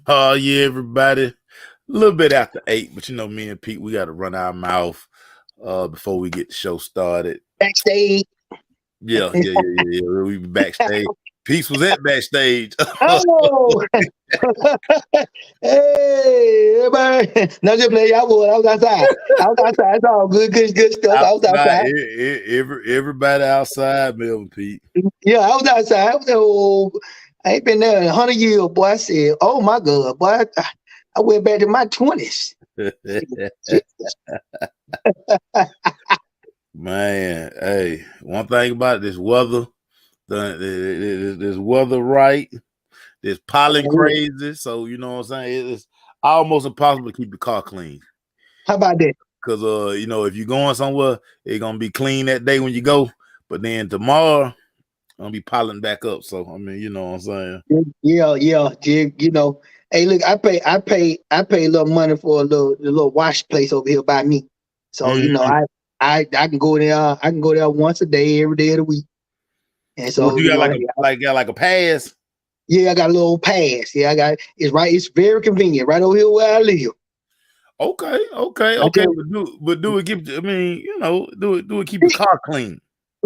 Oh yeah, everybody. A little bit after 8, but me and Pete, we got to run our mouth before we get the show started. Backstage. Yeah. We be backstage. Peace was at backstage. Oh, hey, everybody. No, just play. I was outside. I was outside. It's all good stuff. I was Outside, outside. everybody outside, Melvin Pete. Yeah, I was outside. I ain't been there in 100 years, boy. I said, oh my God, boy. I went back to my 20s. Man, hey, one thing about this weather, this weather right, this pollen crazy. So you know what I'm saying. It's almost impossible to keep the car clean. How about that? Cause if you're going somewhere, it's gonna be clean that day when you go, but then tomorrow gonna be piling back up. So I mean, you know what I'm saying? Yeah, Jig. Hey, look, I pay a little money for the little wash place over here by me. So Mm-hmm. I can go there. I can go there once a day, every day of the week. And so What you got like a pass? yeah, I got a little pass. Yeah, I got it's right. It's very convenient, right over here where I live. Okay. But do it keep? I mean, do it keep the Just, car clean?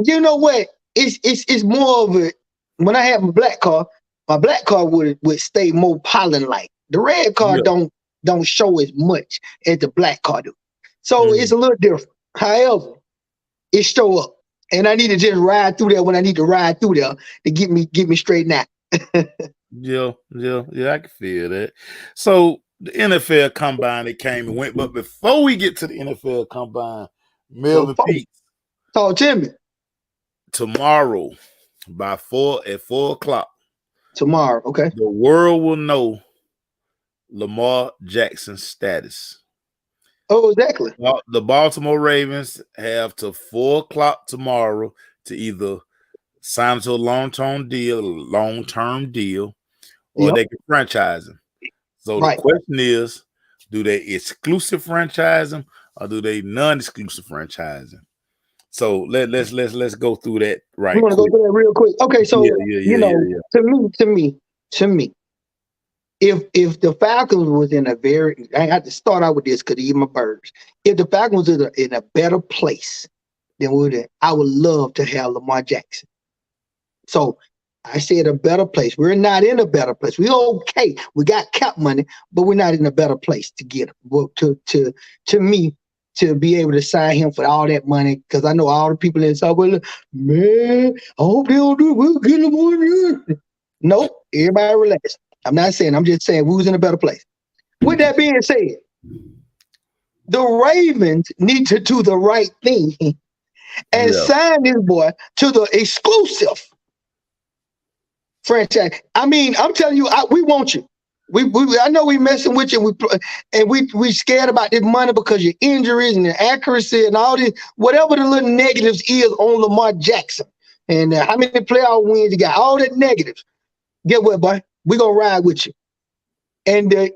you know what? It's more of a when I have my black car would stay more pollen like. The red car Yeah. don't show as much as the black car do. So Mm-hmm. it's a little different. However, it show up. And I need to just ride through there when I need to ride through there to get me straightened out. Yeah. I can feel that. So the NFL Combine it came and went, but before we get to the NFL Combine, Melvin Pete, Talk to me. tomorrow at 4:00. Tomorrow, okay. The world will know Lamar Jackson's status. Oh, exactly. The Baltimore Ravens have till 4:00 tomorrow to either sign to a long-term deal, or Yep. they can franchise him. So the Right. question is, do they exclusive franchise him or do they non-exclusive franchise him? So let's go through that We right want to go quick. through that real quick. Okay, so Yeah. to me, if the Falcons was in a very, I have to start out with this because eat my birds. If the Falcons was in a better place than I would love to have Lamar Jackson. So I said a better place. We're not in a better place. We're okay. We got cap money, but we're not in a better place to get him. Well, to me, to be able to sign him for all that money, because I know all the people in South, well, man, I hope they don't do it. We'll get him on. Nope. Everybody relax. I'm not saying, I'm just saying who's in a better place. With that being said, the Ravens need to do the right thing and sign this boy to the exclusive franchise. I mean, I'm telling you, we want you. I know we messing with you. We scared about this money because your injuries and the accuracy and all this, whatever the little negatives is on Lamar Jackson and how many playoff wins you got, all that negatives. Get what, boy? We gonna ride with you. And the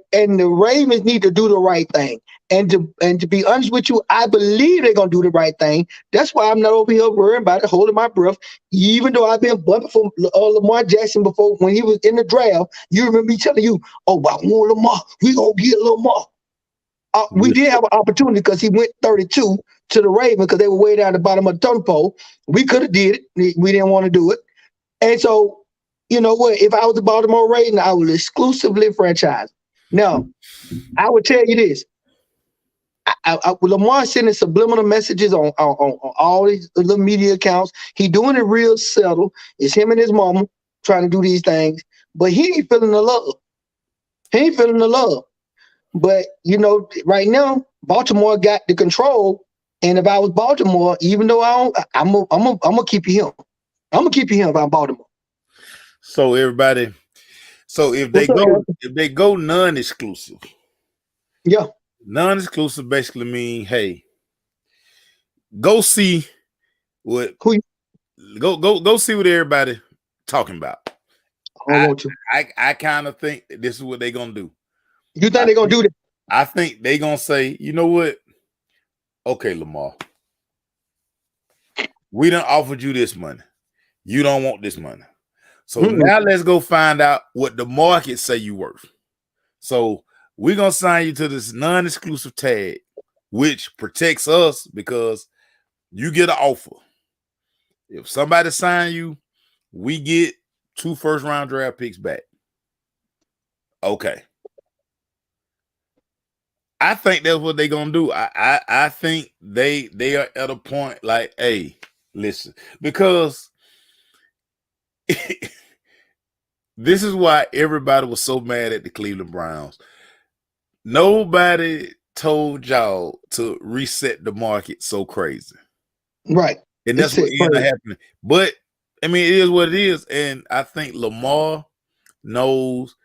Ravens need to do the right thing. And to be honest with you, I believe they're gonna do the right thing. That's why I'm not over here worrying about it, holding my breath. Even though I've been bumping for Lamar Jackson before when he was in the draft, you remember me telling you, "Oh, I want Lamar. We gonna get Lamar." We did have an opportunity because he went 32 to the Ravens because they were way down the bottom of the totem pole. We could have did it. We didn't want to do it, and so. You know what? If I was the Baltimore Ravens, I would exclusively franchise. Now, I would tell you this. Lamar sending subliminal messages on all these little media accounts. He doing it real subtle. It's him and his mama trying to do these things, but he ain't feeling the love. He ain't feeling the love. But right now, Baltimore got the control. And if I was Baltimore, even though I'm gonna keep you him. I'm gonna keep you him if I'm Baltimore. So everybody, if they go non-exclusive, yeah, non-exclusive basically mean, hey, go see what go see what everybody talking about. I kind of think this is what they're gonna do. You think they're gonna do that? I think they're gonna say, you know what? Okay, Lamar, we done offered you this money. You don't want this money. So now let's go find out what the market say you worth. So we're gonna sign you to this non-exclusive tag, which protects us because you get an offer. If somebody sign you, we get 2 first-round draft picks back. Okay. I think that's what they're gonna do. I think they are at a point like, hey, listen, because this is why everybody was so mad at the Cleveland Browns. Nobody told y'all to reset the market so crazy. Right. And that's what ended up happening. But I mean, it is what it is. And I think Lamar knows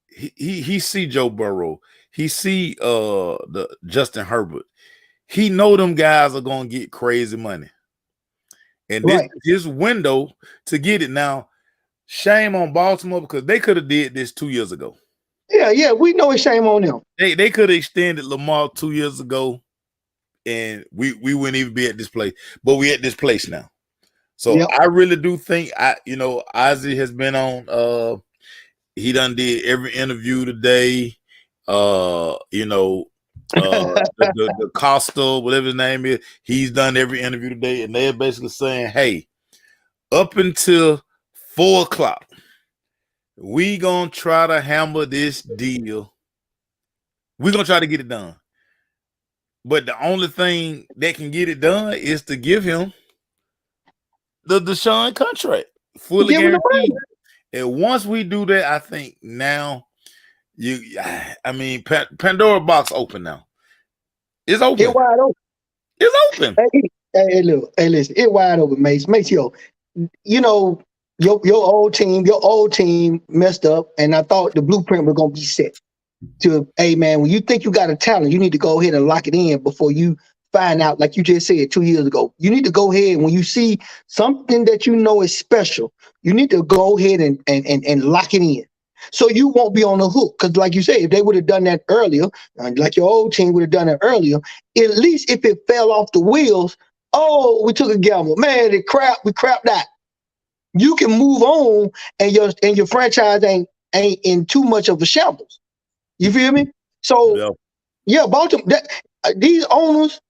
he see Joe Burrow. He see the Justin Herbert. He know them guys are gonna get crazy money. And this is his window to get it. Now, shame on Baltimore because they could have did this 2 years ago. Yeah, we know it's shame on them. They could have extended Lamar 2 years ago, and we wouldn't even be at this place. But we at this place now. So I really do think Ozzy has been on. He done did every interview today. The Costa, whatever his name is, he's done every interview today, and they're basically saying, hey, up until 4:00, we gonna try to hammer this deal. We're gonna try to get it done. But the only thing that can get it done is to give him the Deshaun contract, fully guaranteed. And once we do that, I think now Pandora box open now. It's open. It's wide open. It's open. Hey, look, listen, it's wide open, Mace. Mace, your old team messed up, and I thought the blueprint was gonna be set. To, hey man, when you think you got a talent, you need to go ahead and lock it in before you find out, like you just said 2 years ago. You need to go ahead, when you see something that you know is special, you need to go ahead and lock it in. So you won't be on the hook. Because like you said, if they would have done that earlier, like your old team would have done it earlier, at least if it fell off the wheels, oh, we took a gamble. Man, we crapped out. You can move on and your franchise ain't in too much of a shambles. You feel me? So yeah, Baltimore, these owners,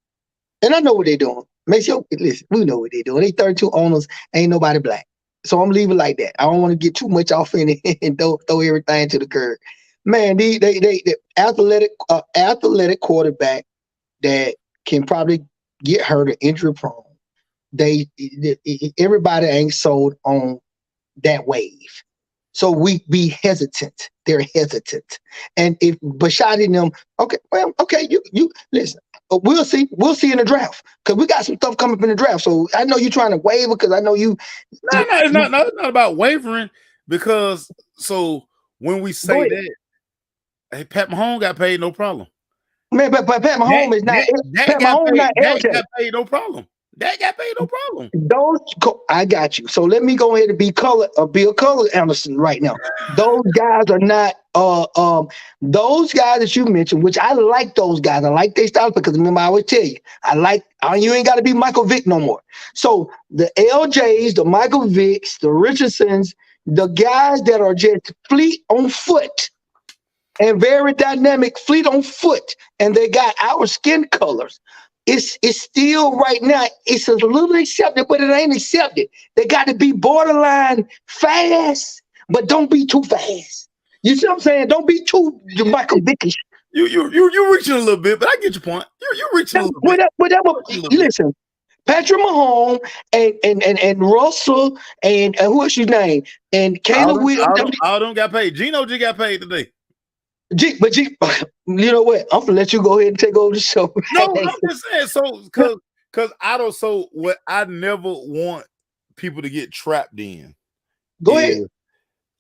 and I know what they're doing. Make sure, listen, we know what they're doing. They 32 owners, ain't nobody black. So I'm leaving like that. I don't want to get too much off in it and throw everything to the curb. Man, they athletic quarterback that can probably get hurt or injury prone. Everybody ain't sold on that wave. So we be hesitant. They're hesitant. And if Bashad in them, you listen. We'll see. We'll see in the draft because we got some stuff coming up in the draft. So I know you're trying to waver because I know you. No, it's not about wavering because when we say that, hey, Pat Mahomes got paid no problem. Man, but Pat Mahomes is not. Pat Mahomes not LJ. Got paid no problem. That got paid no problem. I got you. So let me go ahead and be a color Anderson right now. Those guys are not those guys that you mentioned, which I like those guys. I like their style because remember I always tell you, you ain't got to be Michael Vick no more. So the LJs, the Michael Vicks, the Richardsons, the guys that are just fleet on foot and very dynamic, fleet on foot, and they got our skin colors. It's still right now, it's a little accepted, but it ain't accepted. They got to be borderline fast, but don't be too fast. You see what I'm saying? Don't be too Michael Vickish. You reaching a little bit, but I get your point. You reaching a little bit. Whatever. Listen, Patrick Mahomes and Russell and who else your name? And Caleb Williams. All them got paid. Gino just got paid today. You know what? I'm gonna let you go ahead and take over the show. No, I'm just saying because I don't. So what I never want people to get trapped in. Go ahead.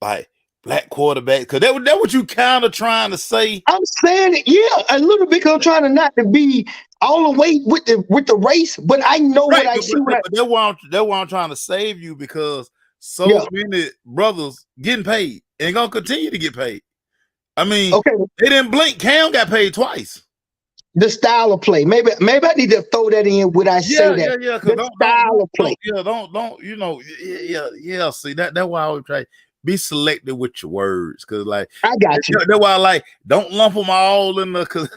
Like black quarterback, because that what you kind of trying to say. I'm saying it, yeah, a little bit. Cause I'm trying to not to be all the way with the race, but I know what I see. That's why I'm trying to save you because many brothers getting paid and gonna continue to get paid. I mean, they didn't blink. Cam got paid twice. The style of play. Maybe I need to throw that in when I say that. Yeah. The style of play. Don't. See that's why I always try. be selective with your words, because like I got you. That's why I like don't lump them all in the because.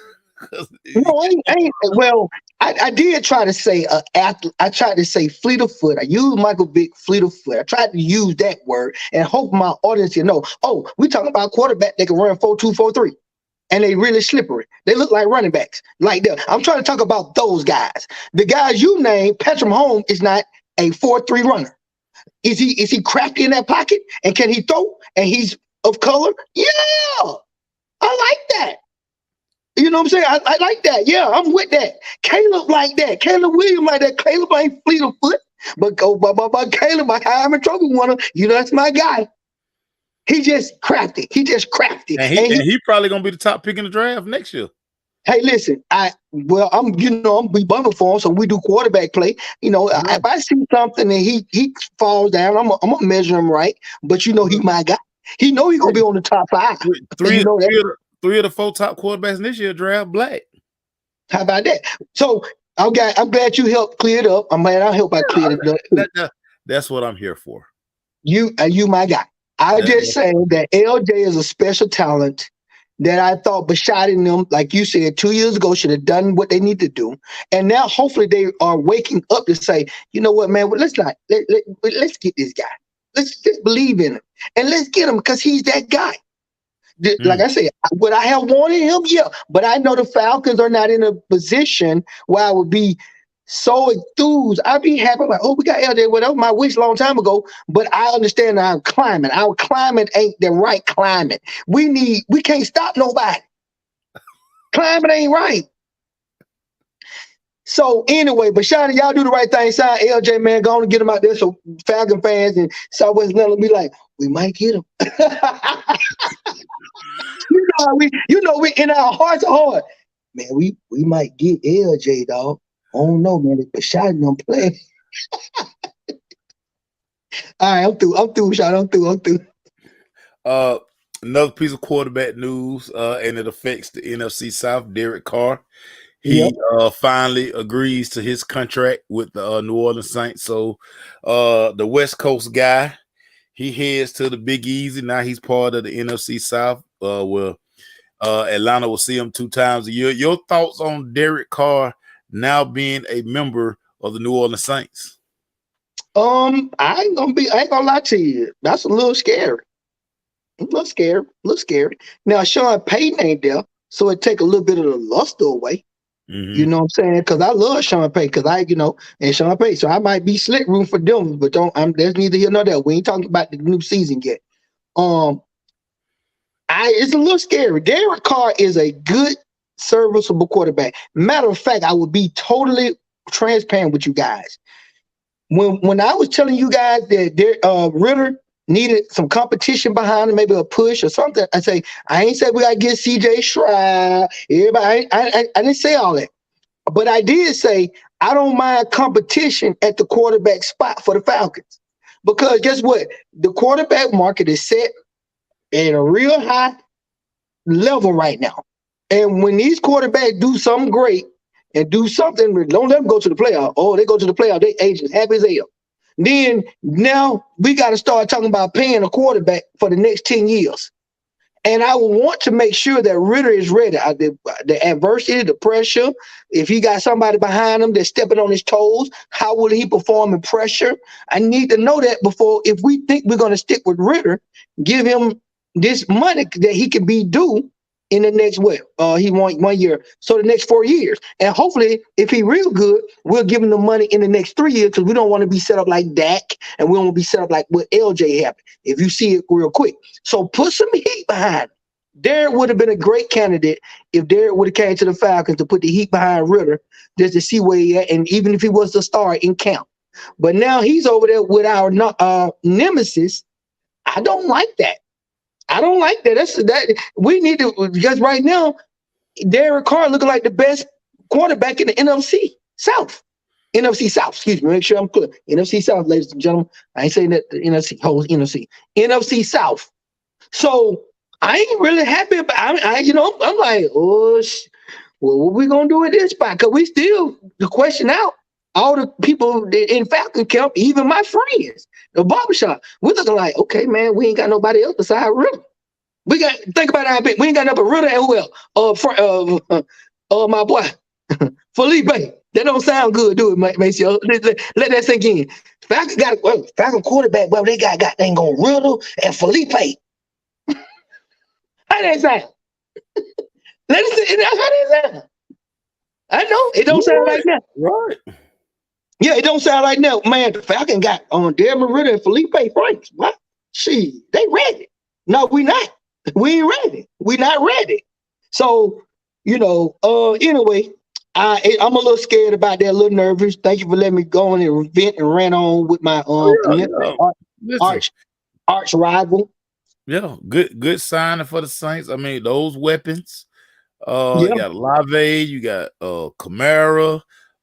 No, I ain't. Well, I did try to say athlete. I tried to say fleet of foot. I used Michael Vick fleet of foot. I tried to use that word and hope my audience you know. Oh, we talking about quarterback that can run 4.2, 4.3, and they really slippery. They look like running backs. Like that. I'm trying to talk about those guys. The guys you named, Patrick Mahomes is not a 4.3 runner. Is he crafty in that pocket? And can he throw? And he's of color? Yeah, I like that. You know what I'm saying? I like that. Yeah, I'm with that. Caleb like that. Caleb Williams like that. Caleb ain't fleet of foot, but Caleb, my Heisman Trophy winner. You know that's my guy. He just crafty. He just crafty. And he probably gonna be the top pick in the draft next year. Hey, listen, I'm be bumming for him, so we do quarterback play. You know, if I see something and he falls down, I'm gonna measure him right. But you know, he my guy. He know he gonna be on the top 5. Three of the 4 top quarterbacks in this year draft black. How about that? So I'm glad you helped clear it up. I'm glad I helped I cleared it up. That's what I'm here for. You my guy. I just saying that LJ is a special talent that I thought Bashad and them, like you said, 2 years ago, should have done what they need to do. And now hopefully they are waking up to say, you know what, man, let's get this guy. Let's just believe in him. And let's get him because he's that guy. Like I said, would I have wanted him? Yeah. But I know the Falcons are not in a position where I would be so enthused. I'd be happy like, oh, we got LJ. Well, that was my wish a long time ago. But I understand our climate. Our climate ain't the right climate. We can't stop nobody. Climate ain't right. So anyway, but Shawty, y'all do the right thing. Sign LJ, man. Go on and get him out there so Falcon fans and Southwest Atlanta be like, we might get him. You know we in our hearts of heart. Man, we might get LJ, dog. I don't know, man. But Shawty don't play. All right, I'm through, Shawty. I'm through. Another piece of quarterback news, and it affects the NFC South. Derek Carr. He finally agrees to his contract with the New Orleans Saints. So the West Coast guy, he heads to the Big Easy. Now he's part of the NFC South, where Atlanta will see him 2 times a year. Your thoughts on Derek Carr now being a member of the New Orleans Saints? I ain't gonna lie to you. That's a little scary. A little scary. Now Sean Payton ain't there, so it take a little bit of the luster away. Mm-hmm. You know what I'm saying? Because I love Sean Payton, and Sean Payton. So I might be slick room for them, but there's neither here nor there. We ain't talking about the new season yet. It's a little scary. Derek Carr is a good, serviceable quarterback. Matter of fact, I would be totally transparent with you guys. When I was telling you guys that Ritter needed some competition behind him, maybe a push or something, I ain't say we gotta get CJ Stroud. Everybody, I didn't say all that, but I did say I don't mind competition at the quarterback spot for the Falcons, because guess what? The quarterback market is set at a real high level right now, and when these quarterbacks do something great and do something, don't let them go to the playoff. Oh, they go to the playoff, they agents happy as hell. Then now we got to start talking about paying a quarterback for the next 10 years. And I want to make sure that Ritter is ready. The adversity, the pressure, if he got somebody behind him that's stepping on his toes, how will he perform in pressure? I need to know that before, if we think we're going to stick with Ritter, give him this money that he can be due in the next he won 1 year, so the next 4 years, and hopefully if he real good, we'll give him the money in the next 3 years, because we don't want to be set up like Dak, and we don't want to be set up like what LJ happened. If you see it real quick, so put some heat behind him. Derek would have been a great candidate if Derek would have came to the Falcons to put the heat behind Ritter just to see where he at, and even if he was the star in camp. But now he's over there with our nemesis. I don't like that. That we need to, because right now, Derek Carr looking like the best quarterback in the NFC South. NFC South, excuse me, make sure I'm clear. NFC South, ladies and gentlemen. I ain't saying that the NFC, whole NFC. NFC South. So I ain't really happy about I'm like, well, what we gonna do with this spot? Because we still the question out. all the people in Falcon camp, even my friends, the barbershop, we're looking like, okay, man, we ain't got nobody else beside Ritter. We got think about how big. We ain't got nothing but Ritter and who else? My boy Felipe. That don't sound good, do it, Maceo? Let that sink in. Falcon got Falcon quarterback, but they got dang on Ritter and Felipe. How that sound? Let us see. How that sound? I know it don't sound like that. Right. Yeah, it don't sound like that. Man, the Falcon got on Desmond Ritter and Felipe Franks. What? She, they ready. No, we not. We ain't ready. We not ready. So, anyway, I'm a little scared about that, a little nervous. Thank you for letting me go on and vent and rant on with my arch rival. Yeah, good signing for the Saints. I mean, those weapons. You got Lave, you got Kamara.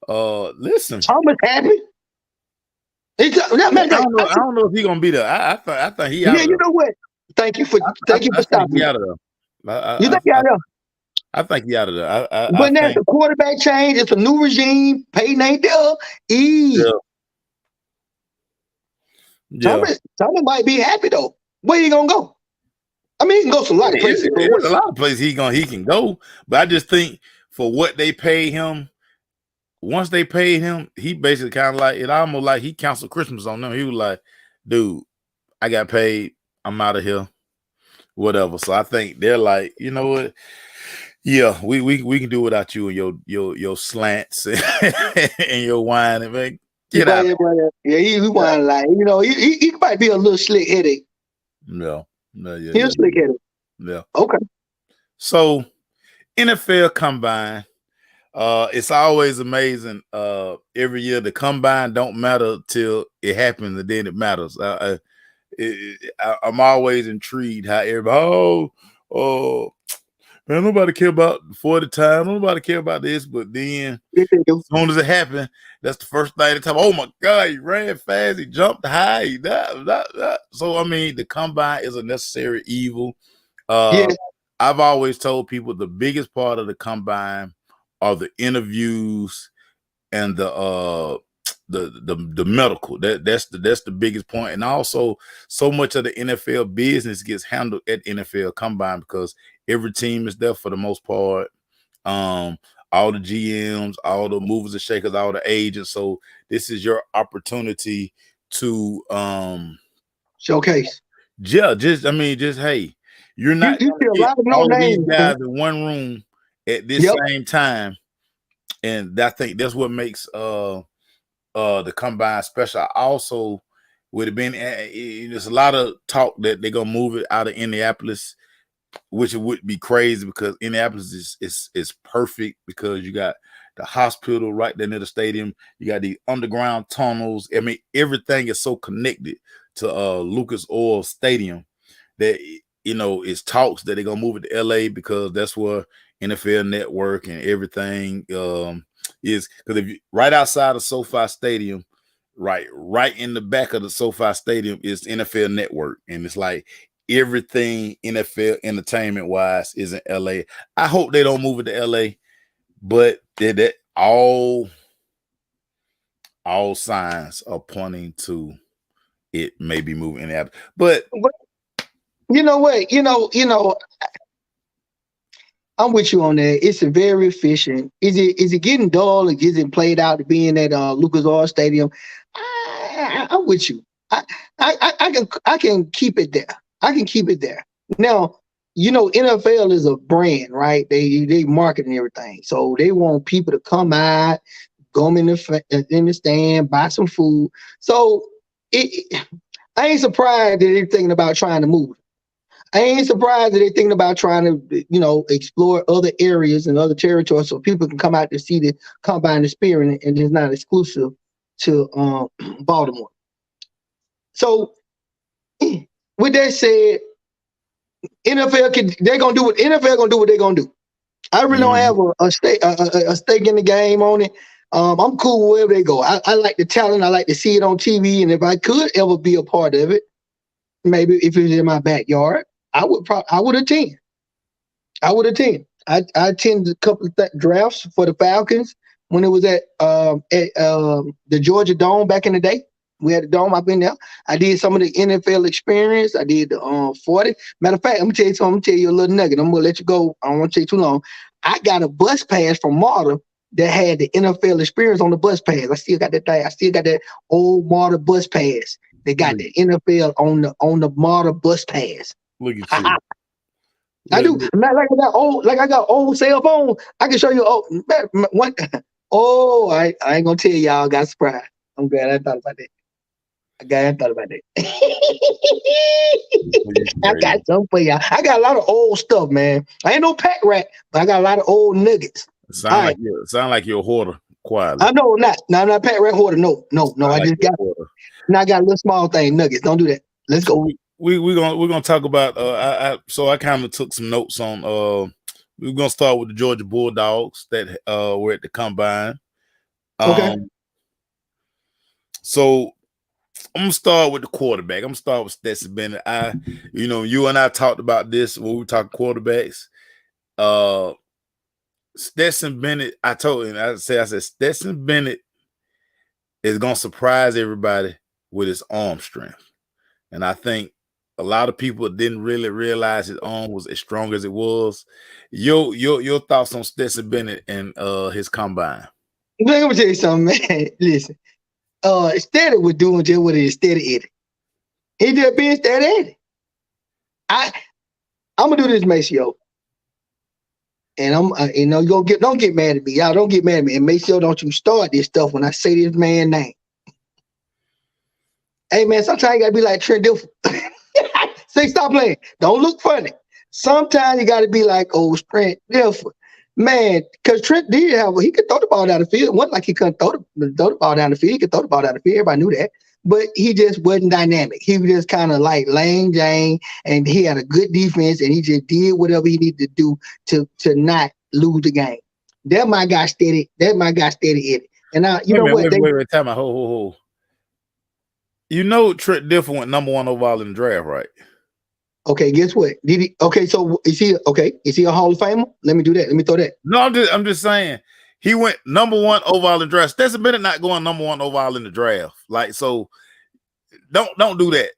Listen, Thomas happy. I don't know if he's gonna be there. I think he out. Yeah, you know what? Thank you for stopping me. Out of there. You think he out of there? I think he out of there. But now the quarterback change. It's a new regime. Peyton ain't there. Thomas might be happy though. Where you gonna go? I mean, he can go to a lot of places. There's a lot of places he can go. But I just think for what they paid him, once they paid him, he basically kind of like it almost like he canceled Christmas on them. He was like, dude, I got paid. I'm out of here. Whatever. So I think they're like, you know what? Yeah, we can do without you and your slants and your wine. And man, get out. Yeah, he wine like, he might be a little slick headache. No. He's slick headache. Yeah. Okay. So NFL Combine. It's always amazing. Every year the Combine don't matter till it happens, and then it matters. I'm always intrigued how everybody, man, nobody care about 40 time, nobody care about this, but then as soon as it happened, that's the first thing they tell me, oh my God, he ran fast, he jumped high, he So I mean, the Combine is a necessary evil. I've always told people the biggest part of the Combine are the interviews and the medical. That's the biggest point. And also so much of the NFL business gets handled at NFL Combine because every team is there for the most part. All the GMs, all the movers and shakers, all the agents. So this is your opportunity to showcase. Yeah, just hey, you're not you see a lot of no names guys in one room at this same time. And I think that's what makes the Combine special. I also would have been there's a lot of talk that they're gonna move it out of Indianapolis, which it would be crazy because Indianapolis is perfect because you got the hospital right there near the stadium, you got the underground tunnels. I mean, everything is so connected to Lucas Oil Stadium that it's talks that they're gonna move it to LA because that's where NFL Network and everything is. Because if you right outside of SoFi Stadium, right in the back of the SoFi Stadium is NFL Network, and it's like everything NFL entertainment wise is in LA. I hope they don't move it to LA, but that all signs are pointing to it may be moving in that. But you know what? I'm with you on that. It's a very efficient. Is it getting dull or is it played out to being at Lucas Oil Stadium? I'm with you. I can keep it there. I can keep it there. Now, NFL is a brand, right? They market and everything. So they want people to come out, go in the stand, buy some food. So I ain't surprised that they're thinking about trying to move. I ain't surprised that they're thinking about trying to, explore other areas and other territories so people can come out to see the Combine experience and it's not exclusive to Baltimore. So with that said, they're gonna do what NFL gonna do what they're gonna do. I really don't have a stake in the game on it. I'm cool wherever they go. I like the talent. I like to see it on TV, and if I could ever be a part of it, maybe if it was in my backyard, I would attend. I attended a couple of drafts for the Falcons. when it was at the Georgia Dome back in the day. We had the Dome. I've been there. I did some of the NFL experience. I did the 40. Matter of fact, I'm gonna tell you something. I'm gonna tell you a little nugget. I'm gonna let you go. I don't want to take too long. I got a bus pass from MARTA that had the NFL experience on the bus pass. I still got that thing. I still got that old MARTA bus pass. They got the NFL on the MARTA bus pass. Look at you. I do. Like I got old cell phone. I can show you. One. Oh, I ain't gonna tell y'all. I got surprised. I'm glad I thought about that. I got something for y'all. I got a lot of old stuff, man. I ain't no pack rat, but I got a lot of old nuggets. Sound like you're a hoarder. Quietly. I know not. No, I'm not pack rat hoarder. No. I just got. Now I got a little small thing nuggets. Don't do that. Let's go. We're gonna talk about. I kind of took some notes on. We're gonna start with the Georgia Bulldogs that were at the combine. Okay. So I'm gonna start with the quarterback. I'm gonna start with Stetson Bennett. You and I talked about this when we talked quarterbacks. Stetson Bennett, I said Stetson Bennett is gonna surprise everybody with his arm strength. And I think a lot of people didn't really realize his arm was as strong as it was. Your thoughts on Stetson Bennett and his combine. Let me tell you something, man. Listen. Steady was doing just what he is steady at it. He just being steady at it. I'm gonna do this, Maceo. And I'm don't get mad at me. Y'all don't get mad at me. And Maceo, don't you start this stuff when I say this man's name. Hey man, sometimes you gotta be like Trent Dilfer. Say stop playing. Don't look funny. Sometimes you gotta be like old Trent Dilfer. Man, because Trent did he could throw the ball down the field. It wasn't like he couldn't throw the ball down the field. He could throw the ball down the field. Everybody knew that. But he just wasn't dynamic. He was just kind of like lame Jane, and he had a good defense, and he just did whatever he needed to do to not lose the game. That my guy steady in it. And now you know what? Wait, time out. Ho. You know Trent Dilfer went number 1 overall in the draft, right? Okay, guess what? Did he? Okay, so is he okay? Is he a Hall of Famer? Let me do that. Let me throw that. No, I'm just saying he went number 1 overall in the draft. Stetson Bennett not going number 1 overall in the draft. Like, so don't do that.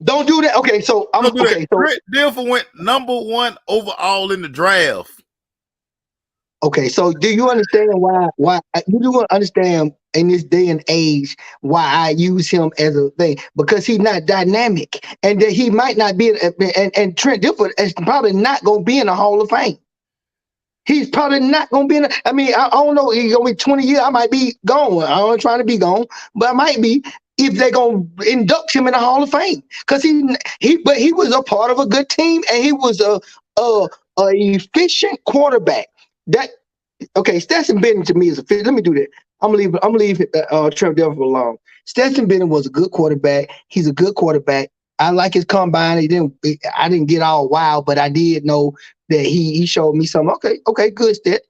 Don't do that. Okay, so I'm okay. So Trent Dilfer went number 1 overall in the draft. Okay, so do you understand why you do understand in this day and age why I use him as a thing? Because he's not dynamic, and that he might not be, and Trent Dilfer is probably not going to be in the Hall of Fame. He's probably not going to be in. I don't know. He's going to be 20 years. I might be gone. I'm trying to be gone, but I might be if they're going to induct him in the Hall of Fame because he was a part of a good team and he was a efficient quarterback. Stetson Bennett to me is a fit. Let me do that. I'm gonna leave Trent Dilfer alone. Stetson Bennett was a good quarterback. He's a good quarterback. I like his combine. I didn't get all wild, but I did know that he showed me something. Okay, good Stet.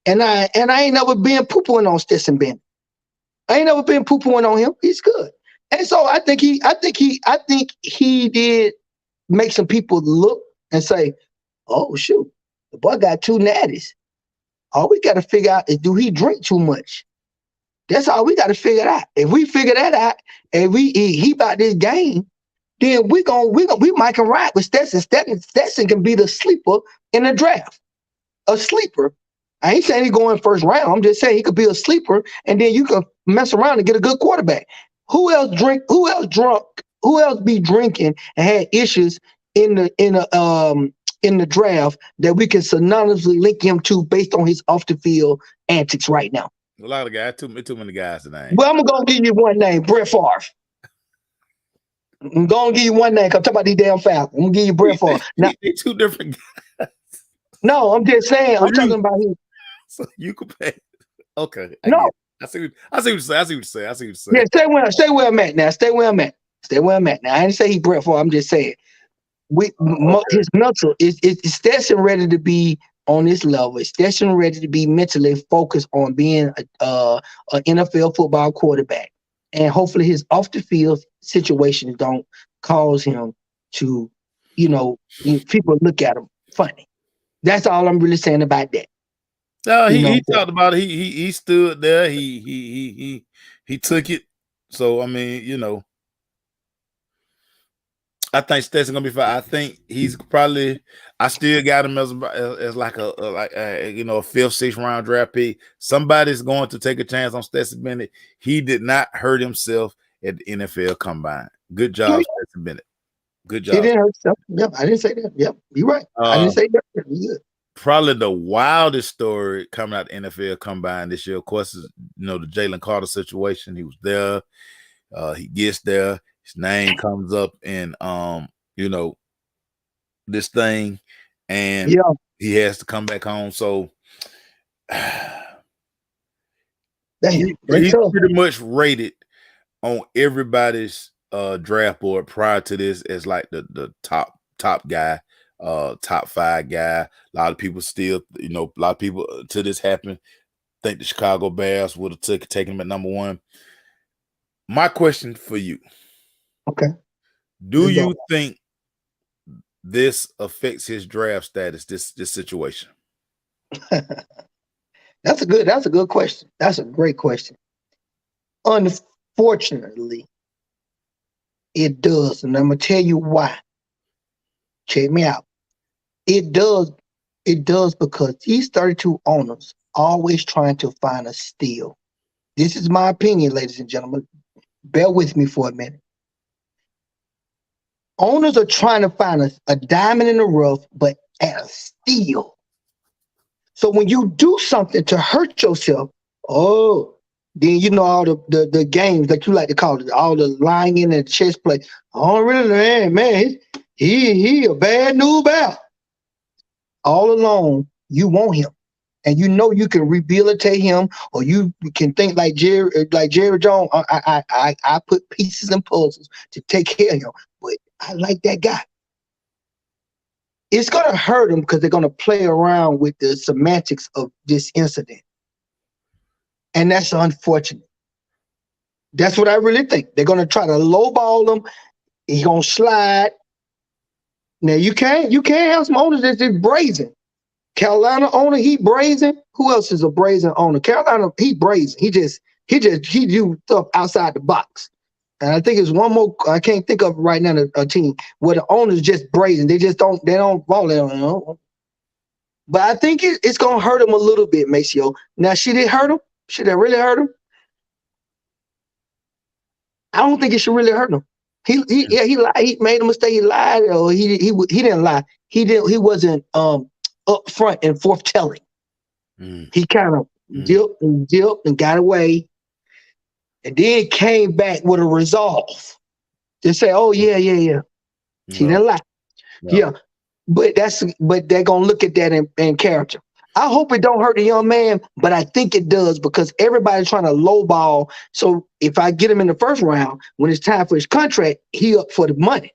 And I ain't never been poo-pooing on Stetson Bennett. I ain't never been poo-pooing on him. He's good. And so I think he did make some people look and say, "Oh shoot, the boy got 2 natties." All we got to figure out is, do he drink too much? That's all we got to figure out. If we figure that out and he about this game, then we might can ride with Stetson. Stetson can be the sleeper in the draft. A sleeper. I ain't saying he going first round. I'm just saying he could be a sleeper, and then you can mess around and get a good quarterback. Who else be drinking and had issues in the draft that we can synonymously link him to based on his off the field antics right now? A lot of guys, too many guys tonight. Well, I'm gonna give you one name, Brett Favre. I'm gonna give you one name. I'm talking about these damn Falcons. I'm gonna give you Brett Favre. Now, they're 2 different guys. No, I'm just saying. I'm talking about him. So you compare. Okay. I see what you're saying. Yeah, stay where I'm at now. Stay where I'm at. Now, I didn't say he Brett Favre. I'm just saying. His mental is Stetson ready to be on this level? Is Stetson ready to be mentally focused on being an NFL football quarterback? And hopefully his off the field situations don't cause him to, people look at him funny. That's all I'm really saying about that. No, he talked about it. He stood there. He took it. So I mean, you know, I think Stetson gonna be fine. I think he's probably. I still got him as like a you know, a 5th, 6th round draft pick. Somebody's going to take a chance on Stetson Bennett. He did not hurt himself at the NFL Combine. Good job, Stetson Bennett. Good job. He didn't hurt himself. Yep, I didn't say that. Yep, you're right. I didn't say that. Good. Probably the wildest story coming out the NFL Combine this year, of course, is, you know, the Jalen Carter situation. He was there. He gets there. His name comes up in, you know, this thing, and he has to come back home. So he's pretty much rated on everybody's draft board prior to this as like the top guy. Top 5 guy. A lot of people still, you know, a lot of people till this happened think the Chicago Bears would have taken him at number 1. My question for you. Okay. Do you think this affects his draft status, this situation? That's a good question. That's a great question. Unfortunately, it does. And I'm gonna tell you why. Check me out. It does because these 32 owners always trying to find a steal. This is my opinion, ladies and gentlemen. Bear with me for a minute. Owners are trying to find a diamond in the rough, but at a steal. So when you do something to hurt yourself, then you know all the games that you like to call it, all the lying in and chess play. Oh, really, man, he a bad news bear. All along, you want him, and you know you can rehabilitate him, or you can think like Jerry Jones. I put pieces and puzzles to take care of him, but I like that guy. It's gonna hurt him because they're gonna play around with the semantics of this incident, and that's unfortunate. That's what I really think. They're gonna try to lowball him. He's gonna slide. Now you can't have some owners that's just brazen. Carolina owner, he brazen. Who else is a brazen owner? Carolina, he brazen. He do stuff outside the box. And I think it's one more. I can't think of right now a team where the owner's just brazen. They don't ball it. But I think it's gonna hurt him a little bit, Maceo. Now, should it hurt him? Should it really hurt him? I don't think it should really hurt him. He lied. He made a mistake. He lied, or he didn't lie. He wasn't upfront and forthtelling. He kind of dipped and got away, and then came back with a resolve to say, "Oh yeah. She didn't lie." No. Yeah, but they're gonna look at that in character. I hope it don't hurt the young man, but I think it does because everybody's trying to lowball. So if I get him in the first round, when it's time for his contract, he up for the money.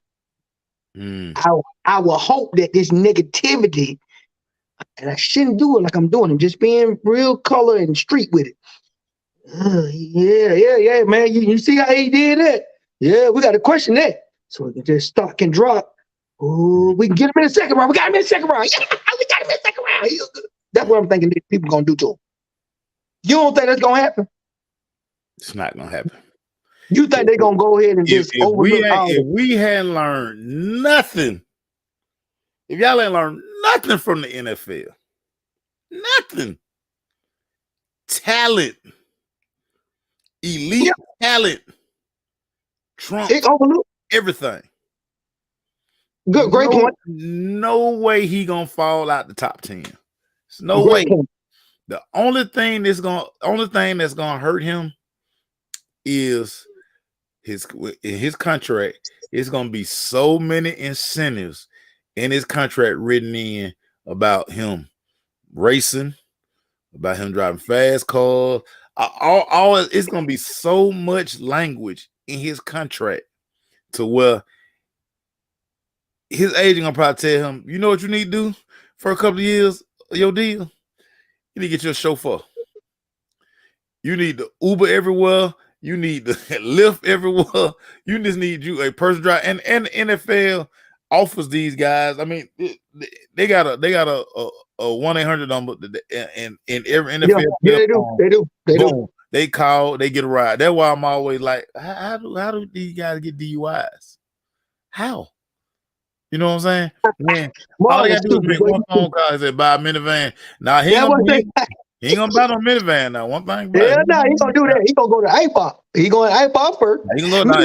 I will hope that this negativity, and I shouldn't do it like I'm doing. I'm just being real color and street with it. Yeah, man. You see how he did that? Yeah, we got to question that. So we can just stock and drop. Oh, we can get him in the second round. We got him in the second round. Yeah, we got him in the second round. That's what I'm thinking that people gonna do to him. You don't think that's gonna happen? It's not gonna happen. You think they're gonna go ahead and just overlook if we hadn't learned nothing, if y'all ain't learned nothing from the NFL, nothing. Talent, elite talent, trumps everything. Good, great point. No way he gonna fall out the top 10. There's no way. The only thing that's gonna hurt him is his contract. It's gonna be so many incentives in his contract written in about him racing, about him driving fast cars. All it's gonna be so much language in his contract to where his agent gonna probably tell him, you know what you need to do for a couple of years of your deal? You need to get your chauffeur. You need to Uber everywhere. You need to Lyft everywhere. You just need you a person driver. And the NFL offers these guys. I mean, they got a 1-800 number, and in every NFL. Yeah, they do. They call, they get a ride. That's why I'm always like, how do these guys get DUIs? How? You know what I'm saying? Man, all they gotta do is make one phone call and say buy a minivan. Now he ain't gonna buy no minivan now. One thing about he gonna do that. He gonna go to Iceball. He going to Iceball first. He gonna go.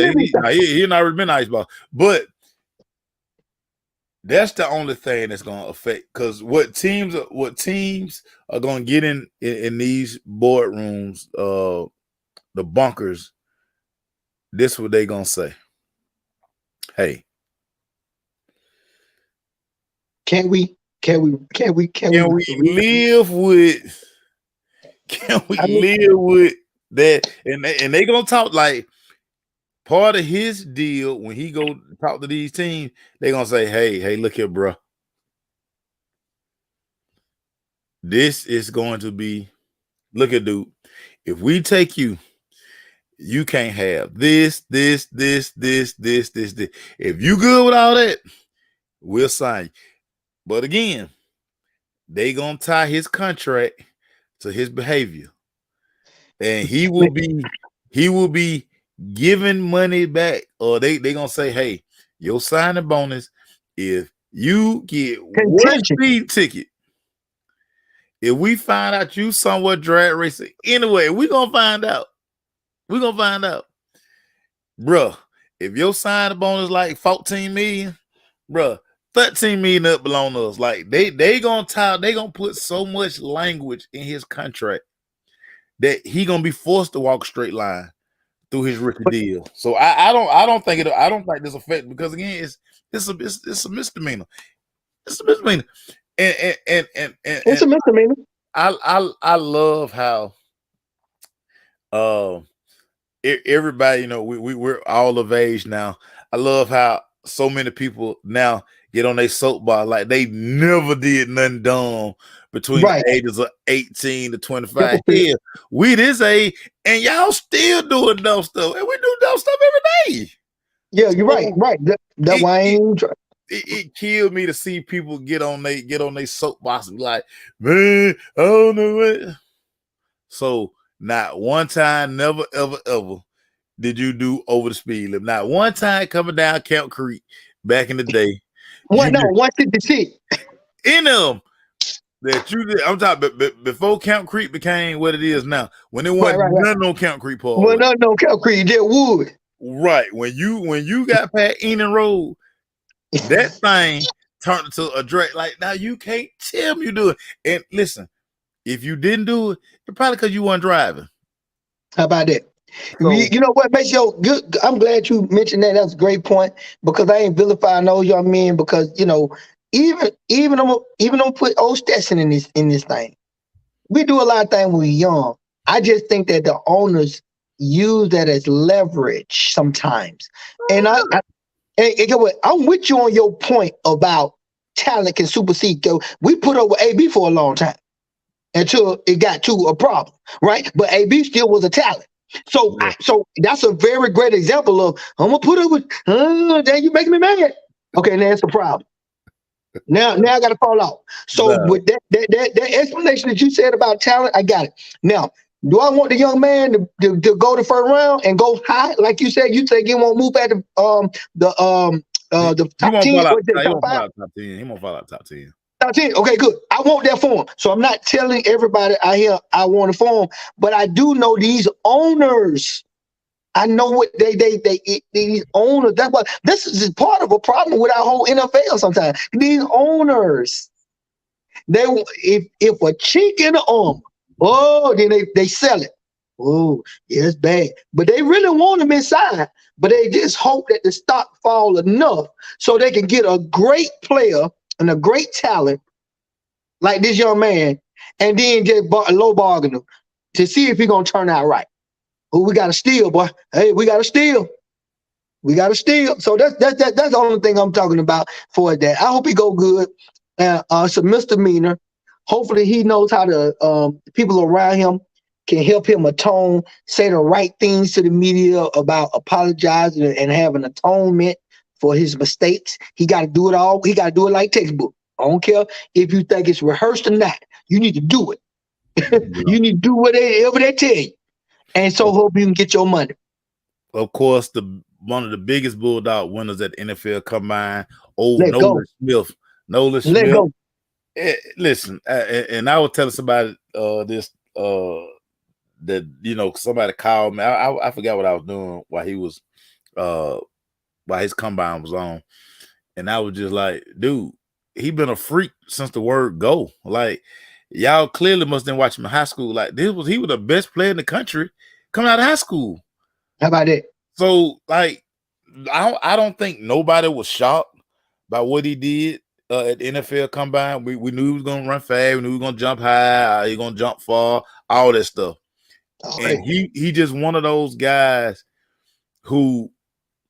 He not been Iceball, but that's the only thing that's gonna affect, because what teams are gonna get in these boardrooms, the bunkers. This is what they gonna say. Hey, can we live with? Can we live with that? And they gonna talk like part of his deal when he go talk to these teams. They gonna say, "Hey, look here, bro. This is going to be. Look at dude. If we take you, you can't have this. If you good with all that, we'll sign you." But again, they gonna tie his contract to his behavior, and he will be giving money back, or they gonna say, "Hey, your signing bonus, if you get one speed ticket, if we find out you somewhat drag racing anyway, we gonna find out. Bruh, if your signing bonus like 14 million, bruh, 13 million up belong to us." Like they gonna put so much language in his contract that he gonna be forced to walk a straight line through his rookie deal. So I don't think this affect, because again it's a misdemeanor. It's a misdemeanor. And it's a misdemeanor. I love how everybody, we're all of age now. I love how so many people now get on their soapbox like they never did nothing dumb between the ages of 18 to 25. Yeah, we this age, and y'all still doing dumb stuff, and we do dumb stuff every day. Yeah, you're right. That why I ain't trying. It killed me to see people get on their soapbox and be like, "Man, I don't know what." So not one time, never, ever did you do over the speed limit. Not one time coming down Camp Creek back in the day. 156. In them that you did. I'm talking before Camp Creek became what it is now. When it wasn't nothing on Camp Creek Park. Well, nothing on Camp Creek, there wood. Right. When you got past Enon Road, that thing turned into a drag. Like, now you can't tell me you do it. And listen, if you didn't do it, it's probably because you weren't driving. How about that? So, you know what makes you good? I'm glad you mentioned that. That's a great point, because I ain't vilifying those young men, because even I'm put old Stetson in this thing. We do a lot of things when we're young. I just think that the owners use that as leverage sometimes. And I'm with you on your point about talent can supersede. We put over AB for a long time until it got to a problem, right? But AB still was a talent. So that's a very great example of, I'm gonna put over. Dang, you making me mad. Okay, now it's a problem. Now I got to fall out. So with that explanation that you said about talent, I got it. Now, do I want the young man to go the first round and go high, like you said? You say he won't move at the top 10. He won't fall out top 10. He won't fall out top 10. Top 10. Okay, good. I want that for him. So I'm not telling everybody out here I want it for him, but I do know these owners. I know what these owners. That's why this is part of a problem with our whole NFL. Sometimes these owners, if a chink in the arm, then they sell it. Oh, yeah, it's bad. But they really want them inside. But they just hope that the stock fall enough so they can get a great player and a great talent like this young man, and then just low bargain him to see if he's gonna turn out right. Oh, we gotta steal, boy. Hey, we gotta steal. So that's the only thing I'm talking about for that. I hope he go good. It's a misdemeanor. Hopefully he knows how to people around him can help him atone, say the right things to the media about apologizing and having atonement for his mistakes. He got to do it all. He got to do it like textbook. I don't care if you think it's rehearsed or not. You need to do it. Yeah. You need to do whatever they tell you. And so hope you can get your money. Of course, one of the biggest Bulldog winners at the NFL Combine, Nolan Smith. Nolan Smith. Let go. Listen, and I was telling somebody this that somebody called me. I forgot what I was doing while he was while his combine was on, and I was just like, dude, he been a freak since the word go. Like, y'all clearly must have watched him in high school. Like, he was the best player in the country coming out of high school. How about that? So, like, I don't think nobody was shocked by what he did at the NFL Combine. We knew he was going to run fast. We knew he was going to jump high. He was going to jump far. All that stuff. And he just one of those guys who,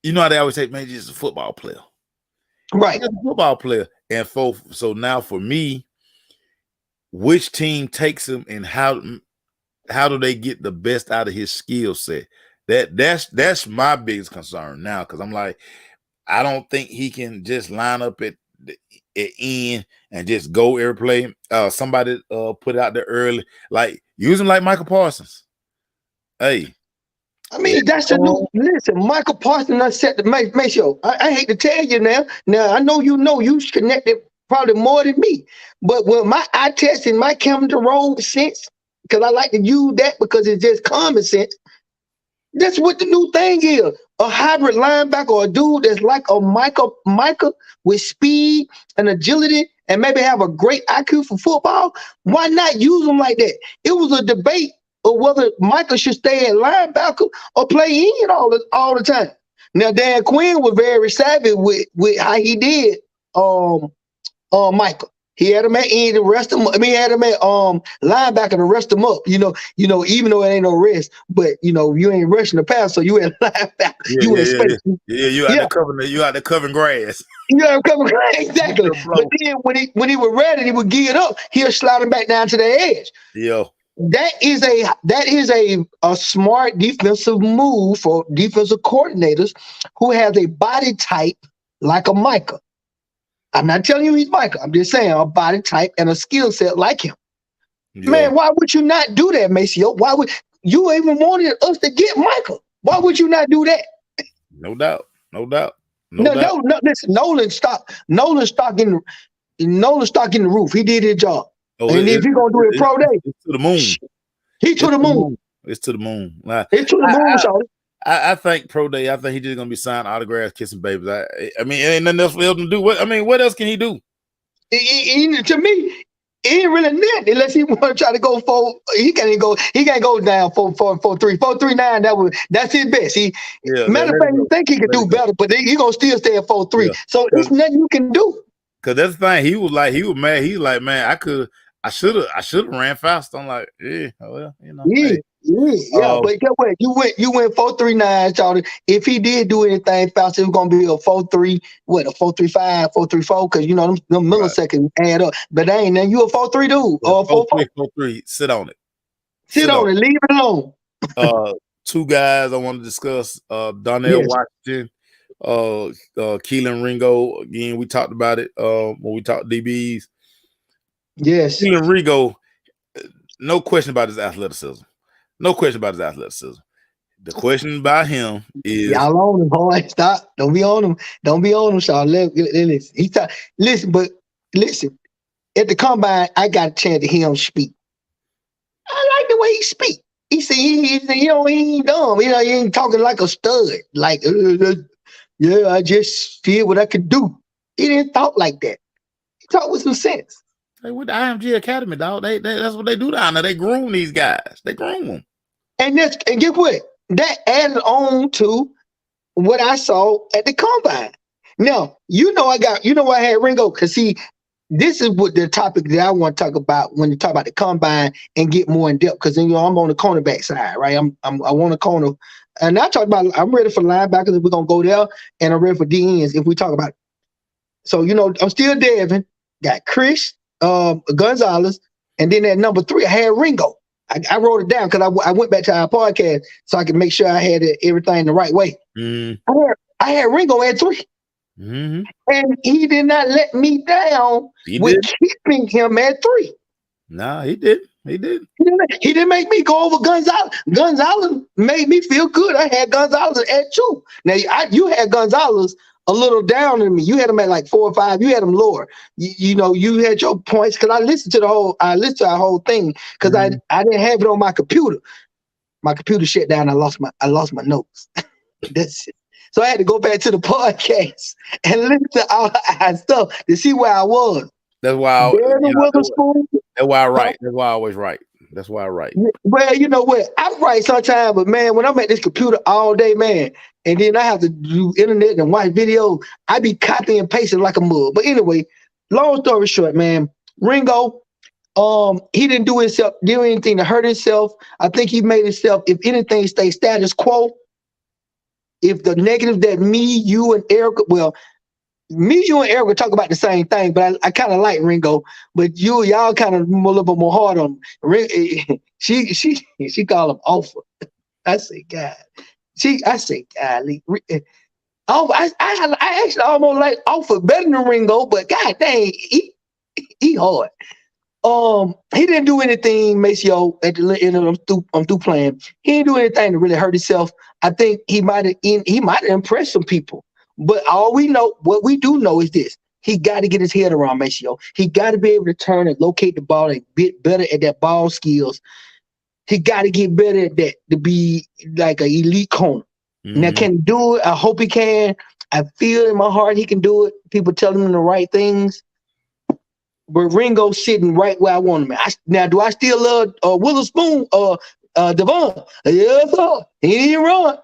how they always say, man, he's just a football player. Right. He's a football player. And so now for me, which team takes him and how do they get the best out of his skill set? That's my biggest concern now, because I'm like, I don't think he can just line up at end and just go every play. Somebody put it out there early, like use him like Michael Parsons. Hey, I mean, that's the new. Listen, Michael Parsons done set the make sure. I hate to tell you now. Now I know you connected probably more than me, but when my eye test and my camera roll sense, because I like to use that because it's just common sense. That's what the new thing is. A hybrid linebacker or a dude that's like a Micah with speed and agility and maybe have a great IQ for football. Why not use them like that? It was a debate of whether Micah should stay at linebacker or play in all the time. Now, Dan Quinn was very savvy with how he did Micah. He had him at end the rest of them. I mean, he had him at linebacker to rest him up. Even though it ain't no rest, but you ain't rushing the pass, so you at linebacker. You in space. You out there covering. You out there covering grass. You out there covering grass, exactly. But then when he was ready, he would gear it up. He'll slide him back down to the edge. Yeah. That is a smart defensive move for defensive coordinators who has a body type like a Micah. I'm not telling you he's Micah. I'm just saying a body type and a skill set like him. Yeah. Man, why would you not do that, Maceo? Why would you even wanted us to get Micah? Why would you not do that? No doubt. Listen, Nolan stock in the roof. He did his job. And if you're gonna do it pro day, it's to the moon. He to the moon. It's to the moon. It's to the moon, Shawty. I think pro day. I think he's just gonna be signing autographs, kissing babies. I mean, ain't nothing else for him to do. What else can he do? To me, he ain't really nothing unless he want to try to go for. He can't go down 4-3, 4-3-9. That's his best. Matter of fact, he think he can do better, but he gonna still stay at 4-3. Yeah. So there's nothing you can do. Cause that's the thing. He was mad. He's like, man, I should have ran fast. I'm like, yeah, well, Hey. Yeah, but guess what? You went 4-3-9, Charlie. If he did do anything fast, it was gonna be a 4-3, a 4-3-5, 4-3-4, because them milliseconds add up. But ain't then you a 4-3 dude or 4-4. 4-3. Sit on it. Sit on it. Leave it alone. Two guys I want to discuss: Donnell Washington, Keelan Ringo. Again, we talked about it when we talked DBs. Yes, Keelan Ringo. No question about his athleticism. No question about his athleticism. The question about him is y'all on him, boy. Stop. Don't be on him. Don't be on him, Shaw. Listen. Listen. At the combine, I got a chance to hear him speak. I like the way he speak. He said he ain't dumb. He ain't talking like a stud. Like, I just did what I could do. He didn't talk like that. He talked with some sense. Hey, with the IMG Academy, dog, that's what they do down there. They groom these guys. They groom them. And get what? That added on to what I saw at the combine. Now, I had Ringo, because this is what the topic that I want to talk about when you talk about the combine and get more in depth, because I'm on the cornerback side, right? I want a corner. And I talk about I'm ready for linebackers if we're gonna go there, and I'm ready for DNs if we talk about it. So, I'm still Devin, got Chris, Gonzalez, and then at number 3, I had Ringo. I wrote it down because I went back to our podcast so I could make sure I had everything the right way. Mm. I had Ringo at 3. Mm-hmm. And he did not let me down with keeping him at 3. Nah, he did. He did. He didn't make me go over Gonzalez. Gonzalez made me feel good. I had Gonzalez at 2. Now, you had Gonzalez a little down than me. You had him at like 4 or 5. You had him lower. You know, you had your points because I listened to our whole thing because I didn't have it on my computer. My computer shut down. I lost my notes. That's it. So I had to go back to the podcast and listen to all our stuff to see where I was. That's why. That's why I write. That's why I always write. That's why I write. Well, you know what? I write sometimes, but man, when I'm at this computer all day, man, and then I have to do internet and watch videos, I be copying and pasting like a mug. But anyway, long story short, man, Ringo, he didn't do anything to hurt himself. I think he made himself, if anything, stay status quo. If the negative that me, you, and Erica, me, you, and Erica talk about the same thing, but I kind of like Ringo. But y'all kind of a little bit more hard on him. She call him Alpha. I say, God. I say, golly. I actually almost like Alpha better than Ringo, but God dang, he hard. He didn't do anything, Maceo, at the end of I'm through playing. He didn't do anything to really hurt himself. I think he might have impressed some people. But what we do know is this. He got to get his head around Maceo. He got to be able to turn and locate the ball and get better at that ball skills. He got to get better at that to be like an elite corner. Mm-hmm. Now, can he do it? I hope he can. I feel in my heart he can do it. People telling him the right things. But Ringo's sitting right where I want him at. Now, do I still love Witherspoon or Devon? Yes, sir. He didn't run.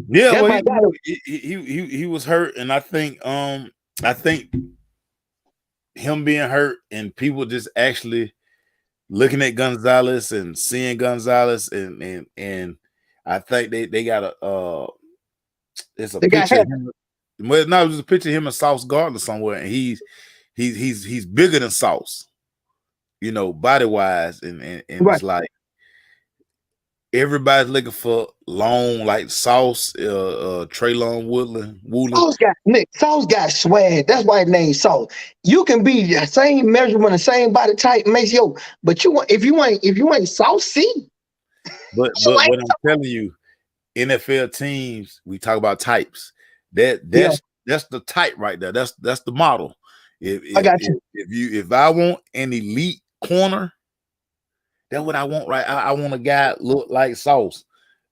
Yeah, well, he was hurt, and I think him being hurt and people just actually looking at Gonzalez and seeing Gonzalez and I think they got it's a picture of him. Well, no, it was a picture of him and Sauce Gardner somewhere, and he's bigger than Sauce, you know, body wise, and right. It's like everybody's looking for long, like Sauce, Traylon Woodland. Sauce got swag. That's why his name's Sauce. You can be the same measurement, the same body type, Maceo, but if you ain't Sauce C. But what I'm telling you, NFL teams, we talk about types. That's the type right there. That's the model. I got you. If I want an elite corner, that's what I want, right? I want a guy look like Sauce.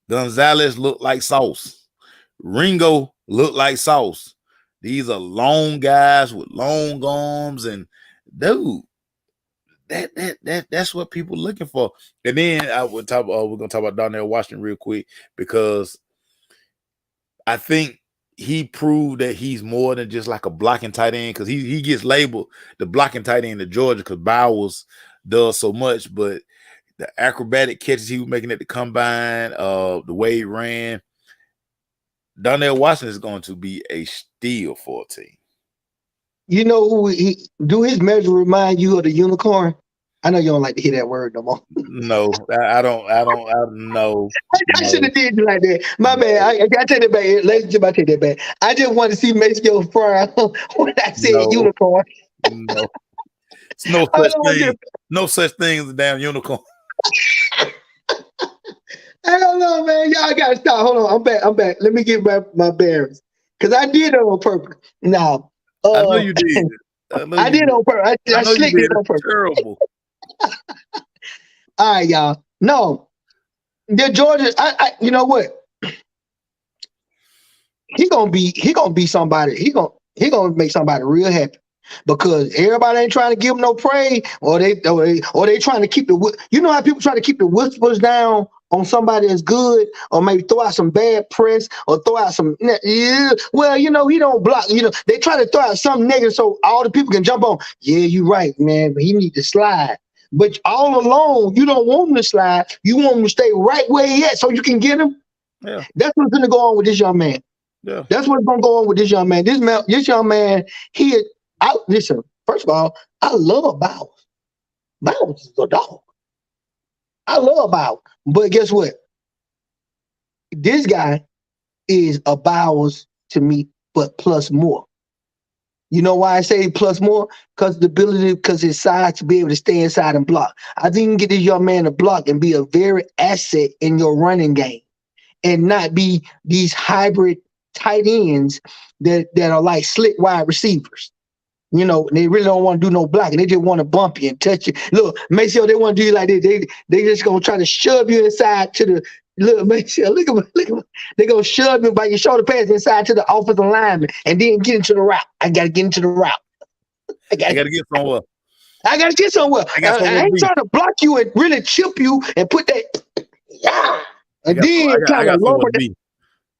Gonzalez look like Sauce. Ringo look like Sauce. These are long guys with long arms, and dude, that's what people looking for. And then we're gonna talk about Darnell Washington real quick, because I think he proved that he's more than just like a blocking tight end, because he gets labeled the blocking tight end of Georgia because Bowers does so much, but the acrobatic catches he was making at the combine, the way he ran, Darnell Washington is going to be a steal for a team. You know who do his measure remind you of the unicorn? I know you don't like to hear that word no more. No, I don't know. I should have did you like that. My bad. I take that back. Ladies and gentlemen, I take that back. I just want to see Maceo frown when I said unicorn. No. It's no such thing as a damn unicorn. I don't know, man. Y'all gotta stop. Hold on. I'm back. Let me get my bearings. Because I did it on purpose. Now, I know you did. I did it on purpose. I slicked it on purpose. Terrible. All right, y'all. No. The Georgia, you know what? He gonna be somebody. He gonna make somebody real happy. Because everybody ain't trying to give him no praise, or they trying to keep the. You know how people try to keep the whispers down on somebody that's good, or maybe throw out some bad press, or throw out some. Yeah, well, you know, he don't block. You know, they try to throw out something negative so all the people can jump on. Yeah, you're right, man, but he need to slide. But all along, you don't want him to slide. You want him to stay right where he at so you can get him. Yeah, that's what's gonna go on with this young man. Yeah, that's what's gonna go on with this young man. This young man, listen, first of all, I love Bowers. Bowers is a dog. I love Bowers. But guess what? This guy is a Bowers to me but plus more. You know why I say plus more? Because his size to be able to stay inside and block. I think you can get this young man to block and be a very asset in your running game and not be these hybrid tight ends that are like slick wide receivers. You know, they really don't want to do no blocking. They just want to bump you and touch you. Look, make sure they want to do you like this. They just gonna try to shove you inside to the look. Make sure look at them. They gonna shove you by your shoulder pads inside to the offensive lineman and then get into the route. I gotta get into the route. I gotta get somewhere. I gotta get somewhere. I ain't trying to block you and really chip you and put that. Yeah. And then kind of lower that.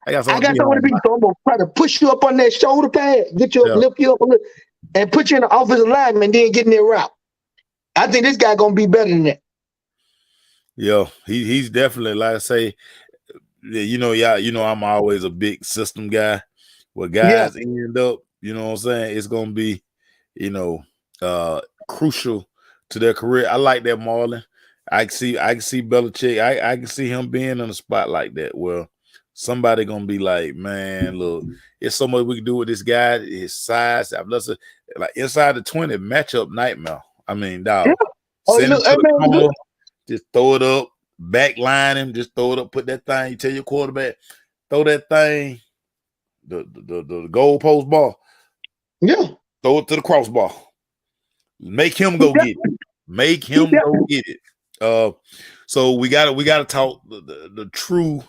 I got somewhere to be. So I'm gonna try to push you up on that shoulder pad, get you up, lift you up a little. And put you in the offensive line and then get in their route. I think this guy gonna be better than that. Yo, he's definitely, like I say, you know, I'm always a big system guy. Where guys end up, you know what I'm saying, it's gonna be, you know, crucial to their career. I like that, Marlon. I can see Belichick. I can see him being in a spot like that. Well, somebody gonna be like, man, look, it's so much we can do with this guy. His size, like inside the 20 matchup nightmare. I mean, dog, send him to the corner, just throw it up, backline him, just throw it up, put that thing. You tell your quarterback, throw that thing, the goalpost ball. Yeah, throw it to the crossbar. Make him go get it. Make him go get it. So we gotta talk the true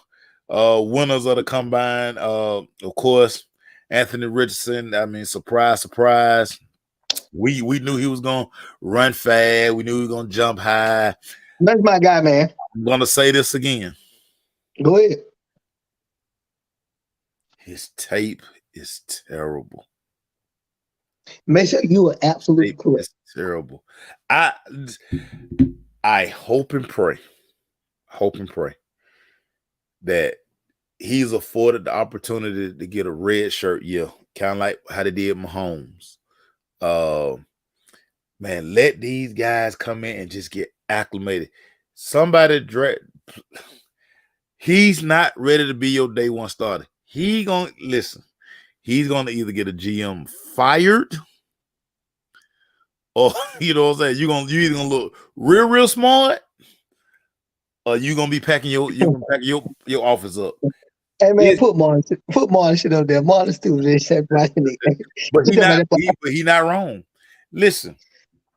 winners of the combine. Of course, Anthony Richardson. I mean, surprise. We knew he was gonna run fast. We knew he was gonna jump high. That's my guy, man. I'm gonna say this again. Go ahead. His tape is terrible. Mason, you are absolutely correct. It's terrible. I hope and pray that he's afforded the opportunity to get a red shirt. Yeah, kind of like how they did Mahomes. Man, let these guys come in and just get acclimated. He's not ready to be your day one starter. He's gonna either get a GM fired, or you know what I'm saying, you either gonna look real smart, or you gonna be packing your office up. Hey man, put Marlon shit up there. Marlon stupid shit right. But he not wrong. Listen.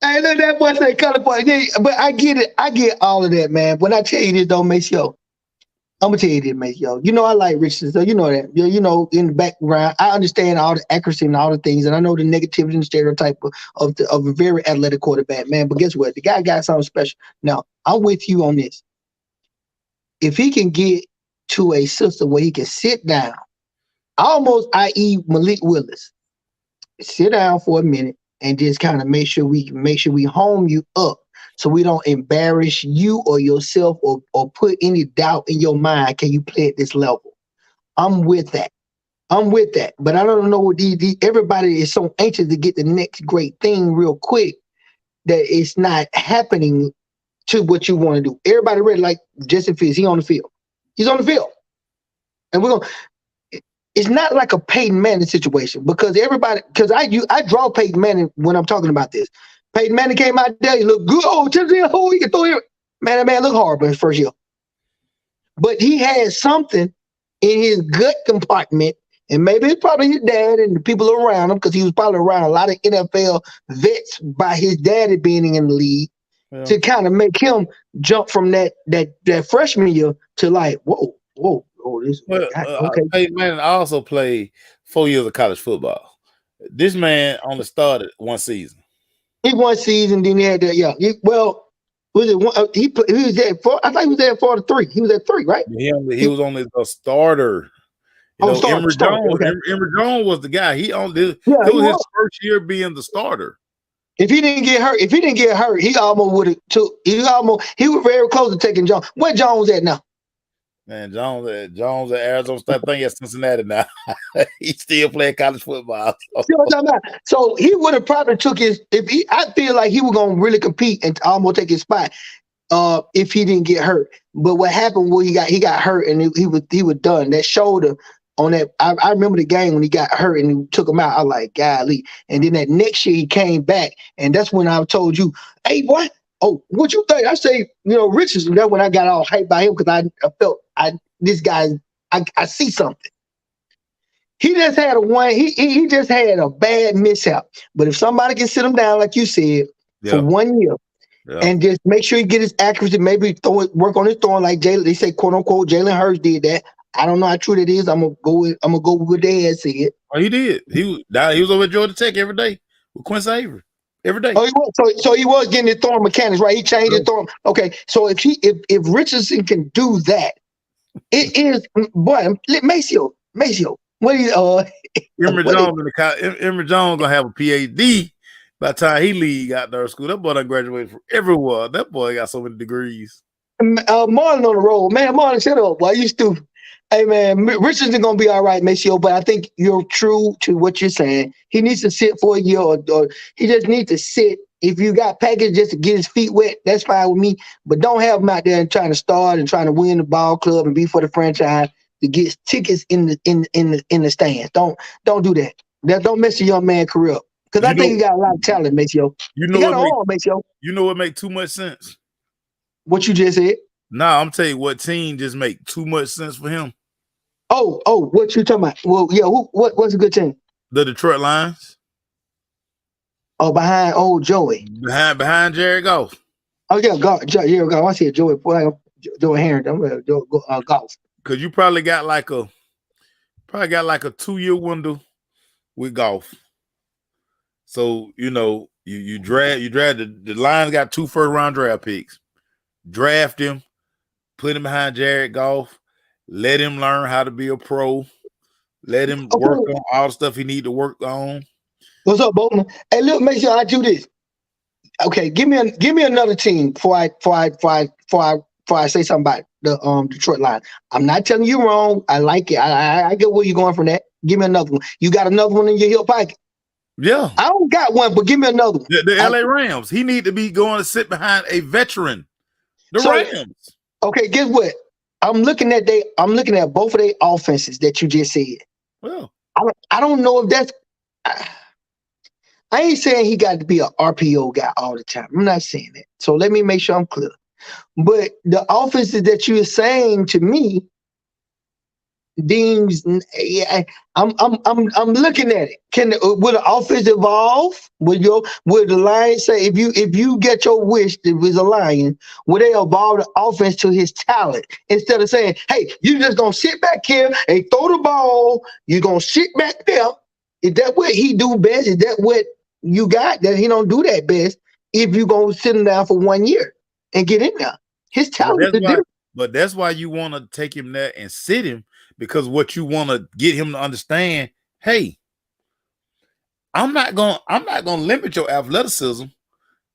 I know that boy say color boy, but I get it. I get all of that, man. When I tell you this, though, Maceo, I'm gonna tell you this, Maceo. You know I like Richardson, so you know that. You know, in the background, I understand all the accuracy and all the things, and I know the negativity and stereotype of a very athletic quarterback, man. But guess what? The guy got something special. Now, I'm with you on this. If he can get to a system where he can sit down, almost, i.e., Malik Willis, sit down for a minute and just kind of make sure we home you up, so we don't embarrass you or yourself or put any doubt in your mind. Can you play at this level? I'm with that. But I don't know what everybody is so anxious to get the next great thing real quick that it's not happening to what you want to do. Everybody ready, like Justin Fields, he's on the field. And we're going to, it's not like a Peyton Manning situation because I draw Peyton Manning when I'm talking about this. Peyton Manning came out there, he looked good. Oh, he can throw it. Man, that man looked horrible his first year. But he had something in his gut compartment, and maybe it's probably his dad and the people around him, because he was probably around a lot of NFL vets by his daddy being in the league, to kind of make him jump from that freshman year to like, whoa, this okay. Peyton Manning also played 4 years of college football. This man only started one season. He won season, then he had that. Yeah. Was it one? He was there for. I thought he was there for 3. He was at 3, right? He was only a starter. Emory Jones was the guy. It was his first year being the starter. If he didn't get hurt, he almost would have took. He was very close to taking Jones. Where Jones at now? Man, Jones at Arizona State. I think at Cincinnati now. He's still playing college football. So he would have probably took his. I feel like he was gonna really compete and almost take his spot if he didn't get hurt. But what happened was he got hurt and he was done. That shoulder on that. I remember the game when he got hurt and he took him out. I was like, golly. And then that next year he came back, and that's when I told you, hey, boy, oh, what you think? I say, Richardson. That's when I got all hyped by him because I felt this guy, I see something. He just had he just had a bad mishap. But if somebody can sit him down, like you said, for 1 year, and just make sure he get his accuracy, maybe work on his throwing like Jalen. They say, quote unquote, Jalen Hurts did that. I don't know how true that is. I'm gonna go with what they had said. Oh, he did. He was over at Georgia Tech every day with Quincy Avery. Every day. Oh, he was. So he was getting his throwing mechanics right. He changed his throwing. Okay, so if Richardson can do that, it is boy Maceo. What is Emory Jones gonna have a PhD by the time he leave out there school. That boy done graduated from everywhere. That boy got so many degrees. Marlon on the road, man. Marlon, shut up. Why you stupid? Hey man, Richardson's gonna be all right, Maceo. But I think you're true to what you're saying. He needs to sit for a year, or he just needs to sit. If you got package just to get his feet wet, that's fine with me. But don't have him out there and trying to start and trying to win the ball club and be for the franchise to get tickets in the stands. Don't do that. Don't mess your young man career up. Because I think he got a lot of talent, Maceo. You know what make too much sense? What you just said? Nah, I'm telling you what team just make too much sense for him. Oh, what you talking about? Well, yeah, what's a good team? The Detroit Lions. Oh, behind old Joey. Behind Jared Goff. Oh yeah, Goff. I see Joey Harrington. Goff. Because you probably got like a 2-year window with Goff. So you draft the Lions got 2 first-round draft picks. Draft him, put him behind Jared Goff, let him learn how to be a pro, let him work on all the stuff he need to work on. What's up, Bolton? Hey, look, make sure I do this. Okay, give me another team before I say something about the Detroit Lions. I'm not telling you wrong. I like it. I get where you're going from that. Give me another one. You got another one in your hip pocket? Yeah. I don't got one, but give me another one. The LA Rams. He need to be going to sit behind a veteran. Rams. Okay, guess what? I'm looking at both of their offenses that you just said. Well, I don't know if that's. I ain't saying he got to be an RPO guy all the time. I'm not saying that. So let me make sure I'm clear. But the offenses that you're saying to me, deems, I'm looking at it. Will the offense evolve? Will the Lions say if you get your wish that was a Lion, will they evolve the offense to his talent instead of saying, hey, you just gonna sit back here and throw the ball, you're gonna sit back there? Is that what he do best? Is that what you got that he don't do that best? If you gonna sit him down for 1 year and get in there, his talent is different. But that's why you want to take him there and sit him, because what you want to get him to understand, hey, I'm not gonna limit your athleticism.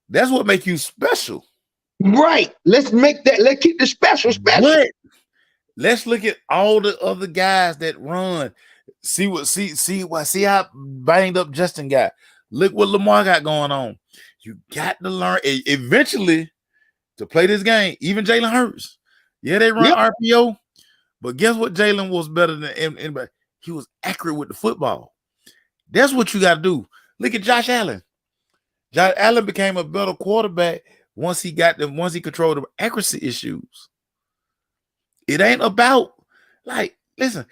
That's what makes you special. Right. Let's keep the special. But let's look at all the other guys that run. See how banged up Justin got. Look what Lamar got going on. You got to learn eventually to play this game. Even Jalen Hurts. Yeah, they run RPO, but guess what? Jalen was better than anybody. He was accurate with the football. That's what you got to do. Look at Josh Allen. Josh Allen became a better quarterback once he controlled the accuracy issues. It ain't about, like, listen,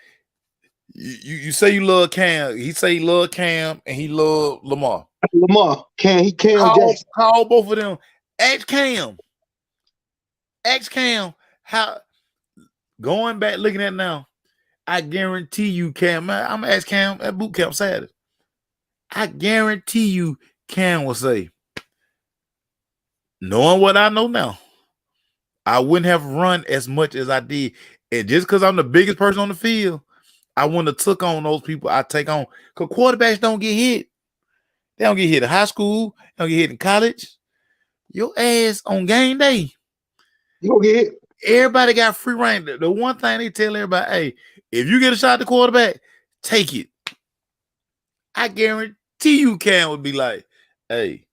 you say you love Cam. He say he love Cam and he love Lamar. Cam call both of them. Ask Cam how, going back looking at now, I guarantee you Cam, I'm gonna ask Cam at boot camp Saturday. I guarantee you Cam will say, knowing what I know now, I wouldn't have run as much as I did. And just because I'm the biggest person on the field, I wouldn't have took on those people I take on. Because quarterbacks don't get hit. They don't get hit in high school. They don't get hit in college. Your ass on game day, you gonna get hit. Everybody got free reign. The one thing they tell everybody, hey, if you get a shot at the quarterback, take it. I guarantee you Cam would be like, hey,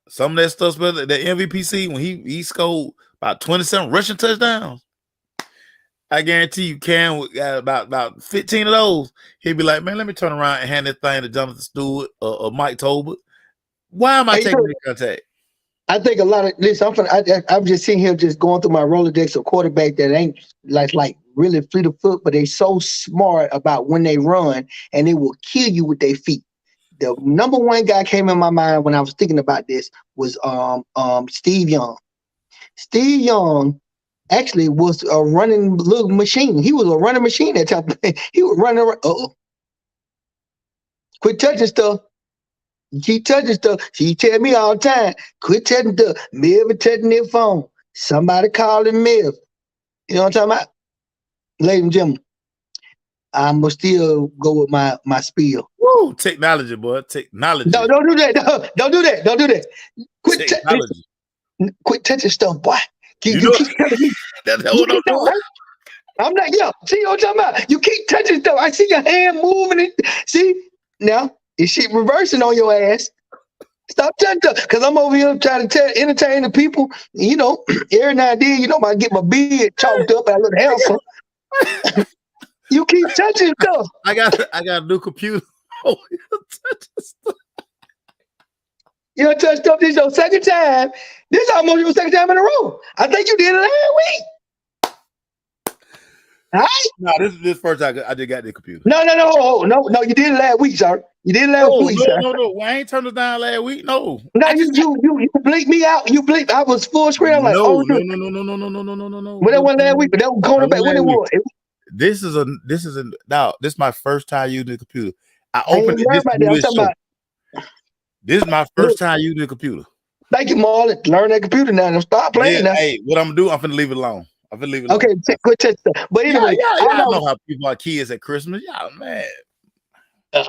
some of that stuff's better. The MVP when he scored about 27 rushing touchdowns. I guarantee you, Cam got about 15 of those. He'd be like, man, let me turn around and hand that thing to Jonathan Stewart or Mike Tolbert. Why am I taking the contact? I think a lot of this. I'm just sitting here just going through my Rolodex of quarterback that ain't like really fleet of foot, but they so smart about when they run and they will kill you with their feet. The number one guy came in my mind when I was thinking about this was Steve Young. Steve Young actually was a running little machine. He was a running machine at that time. He was running around. Quit touching stuff. You keep touching stuff. She tell me all the time, quit touching stuff. Never touching their phone. Somebody calling Miv. You know what I'm talking about? Ladies and gentlemen, I'm gonna still go with my spiel. Woo, technology, boy. Technology. No, don't do that. Don't do that. Don't do that. Quit touching stuff, boy. You keep telling me. That's what I'm doing. Right? I'm like, yo, see what I'm talking about? You keep touching stuff. I see your hand moving it. See? Now, is shit reversing on your ass? Stop touching stuff. Because I'm over here trying to entertain the people. You know, every now and then, I get my beard chalked up. I look handsome. You keep touching stuff. I got a new computer. Oh, you don't touch stuff. This is your second time. This is almost your second time in a row. I think you did it last week. All right? No, this first time I just got the computer. No, you did it last week, sir. You did it last week, sir. No. I ain't turned it down last week. No. No, you blinked me out. You blinked. I was full screen. I'm like, no. But that wasn't last week. But that was going back when it was. This is my first time using the computer. I opened it. This is my first time using the computer. Thank you, Marlon. Learn that computer now. Stop playing now. Hey, what I'm gonna do? I'm gonna leave it alone. Okay, good test. But anyway, I know how people are kids at Christmas. Y'all, man. I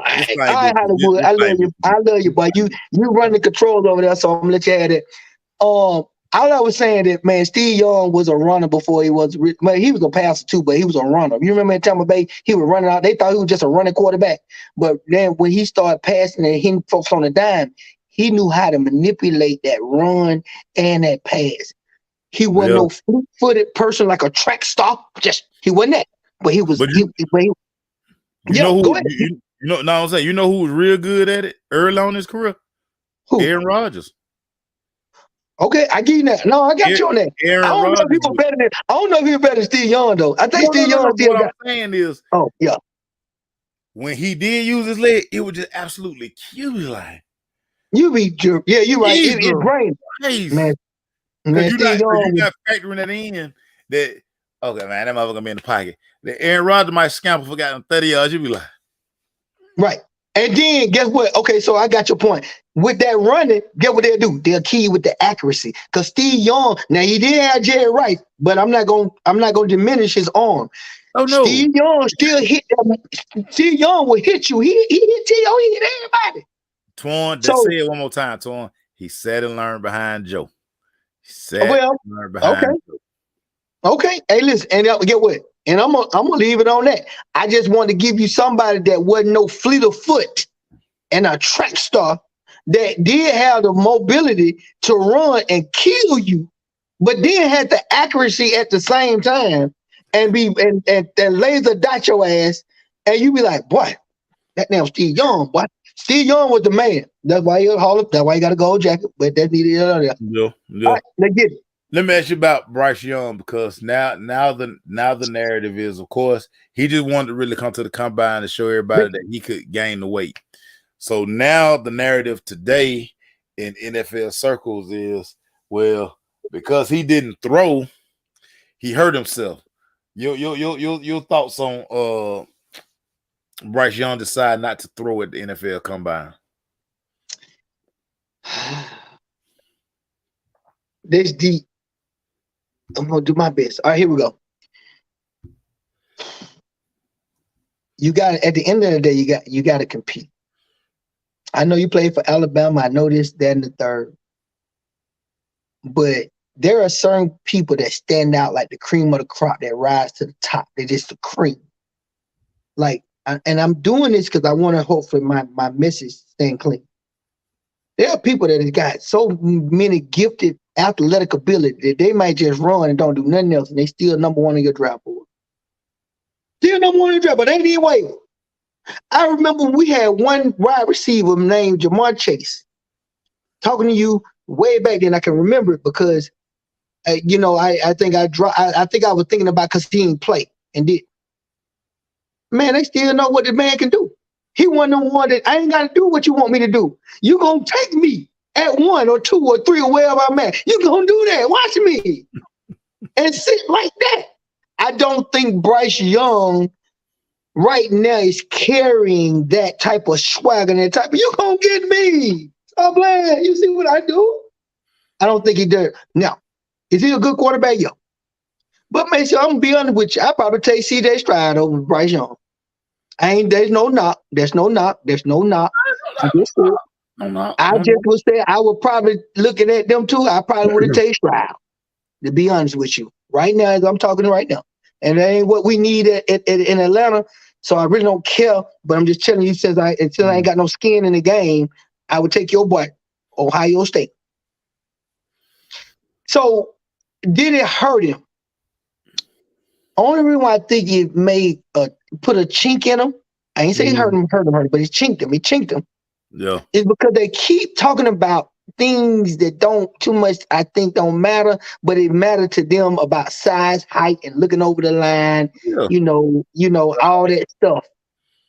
love you, but you run the controls over there, so I'm gonna let you have it. All I was saying that, man, Steve Young was a runner before he was. He was a passer too, but he was a runner. You remember in Tampa Bay, he was running out. They thought he was just a running quarterback, but then when he started passing and hitting folks on the dime, he knew how to manipulate that run and that pass. He wasn't no fleet-footed person like a track star. He wasn't that, but he was. Go ahead. I'm saying, you know who was real good at it early on in his career? Who? Aaron Rodgers. Okay, I give you that. No, I got you on that. I don't know if he was better than Steve Young though. I think Steve Young still got. What I'm saying is, when he did use his leg, it was just absolutely cute. Like you're right. It's brain, man. You're not factoring that in. That okay, man, that motherfucker gonna be in the pocket. That Aaron Rodgers might scamper for gotten 30 yards. You be like, right. And then guess what? Okay, so I got your point. With that running, get what they'll do. They'll key with the accuracy. Because Steve Young, now he did have Jerry Rice, but I'm not gonna diminish his arm. Oh no, Steve Young still hit them. Steve Young will hit you. He hit T.O., he hit everybody. Twan, say it one more time, Twan. He said and learned behind Joe. Okay. Hey, listen, and get what? And I'm gonna leave it on that. I just want to give you somebody that wasn't no fleet of foot and a track star that did have the mobility to run and kill you, but then had the accuracy at the same time and laser dot your ass, and you be like, boy, that damn Steve Young, boy. Steve Young was the man. That's why that's why he got a gold jacket, but that's needed. Yeah. All right, let's get it. Let me ask you about Bryce Young, because now the narrative is, of course, he just wanted to really come to the combine to show everybody that he could gain the weight. So now the narrative today in NFL circles is, well, because he didn't throw, he hurt himself. Your thoughts on Bryce Young decide not to throw at the NFL combine? This deep. I'm gonna do my best. All right, here we go. You got at the end of the day, you got to compete. I know you played for Alabama. I know this, that, and the third. But there are certain people that stand out like the cream of the crop that rise to the top. They're just the cream. Like, and I'm doing this because I want to hopefully my message staying clean. There are people that have got so many gifted athletic ability that they might just run and don't do nothing else, and they still number one on your draft board. Still number one in the draft, but anyway, I remember we had one wide receiver named Jamar Chase. Talking to you way back then, I can remember it because, I think I was thinking about because he didn't play and did. Man, they still know what the man can do. He wasn't the one that I ain't got to do what you want me to do. You gonna take me at 1 or 2 or 3 or wherever I'm at. You gonna do that? Watch me and sit like that. I don't think Bryce Young right now is carrying that type of swag and that type of, you gonna get me. Stop playing. You see what I do? I don't think he does. Now, is he a good quarterback? Yeah. But man, so I'm gonna be honest with you. I probably take CJ Stroud over Bryce Young. There's no knock. There's no knock. I just would say I would probably looking at them too. I probably would have taken Stroud, to be honest with you. Right now, as I'm talking right now. And that ain't what we need in Atlanta. So I really don't care. But I'm just telling you, since I ain't got no skin in the game, I would take your boy, Ohio State. So did it hurt him? Only reason why I think it made put a chink in him. I ain't say it hurt him, but it chinked him. Yeah. Is because they keep talking about things that don't too much, I think, don't matter, but it mattered to them about size, height, and looking over the line, all that stuff.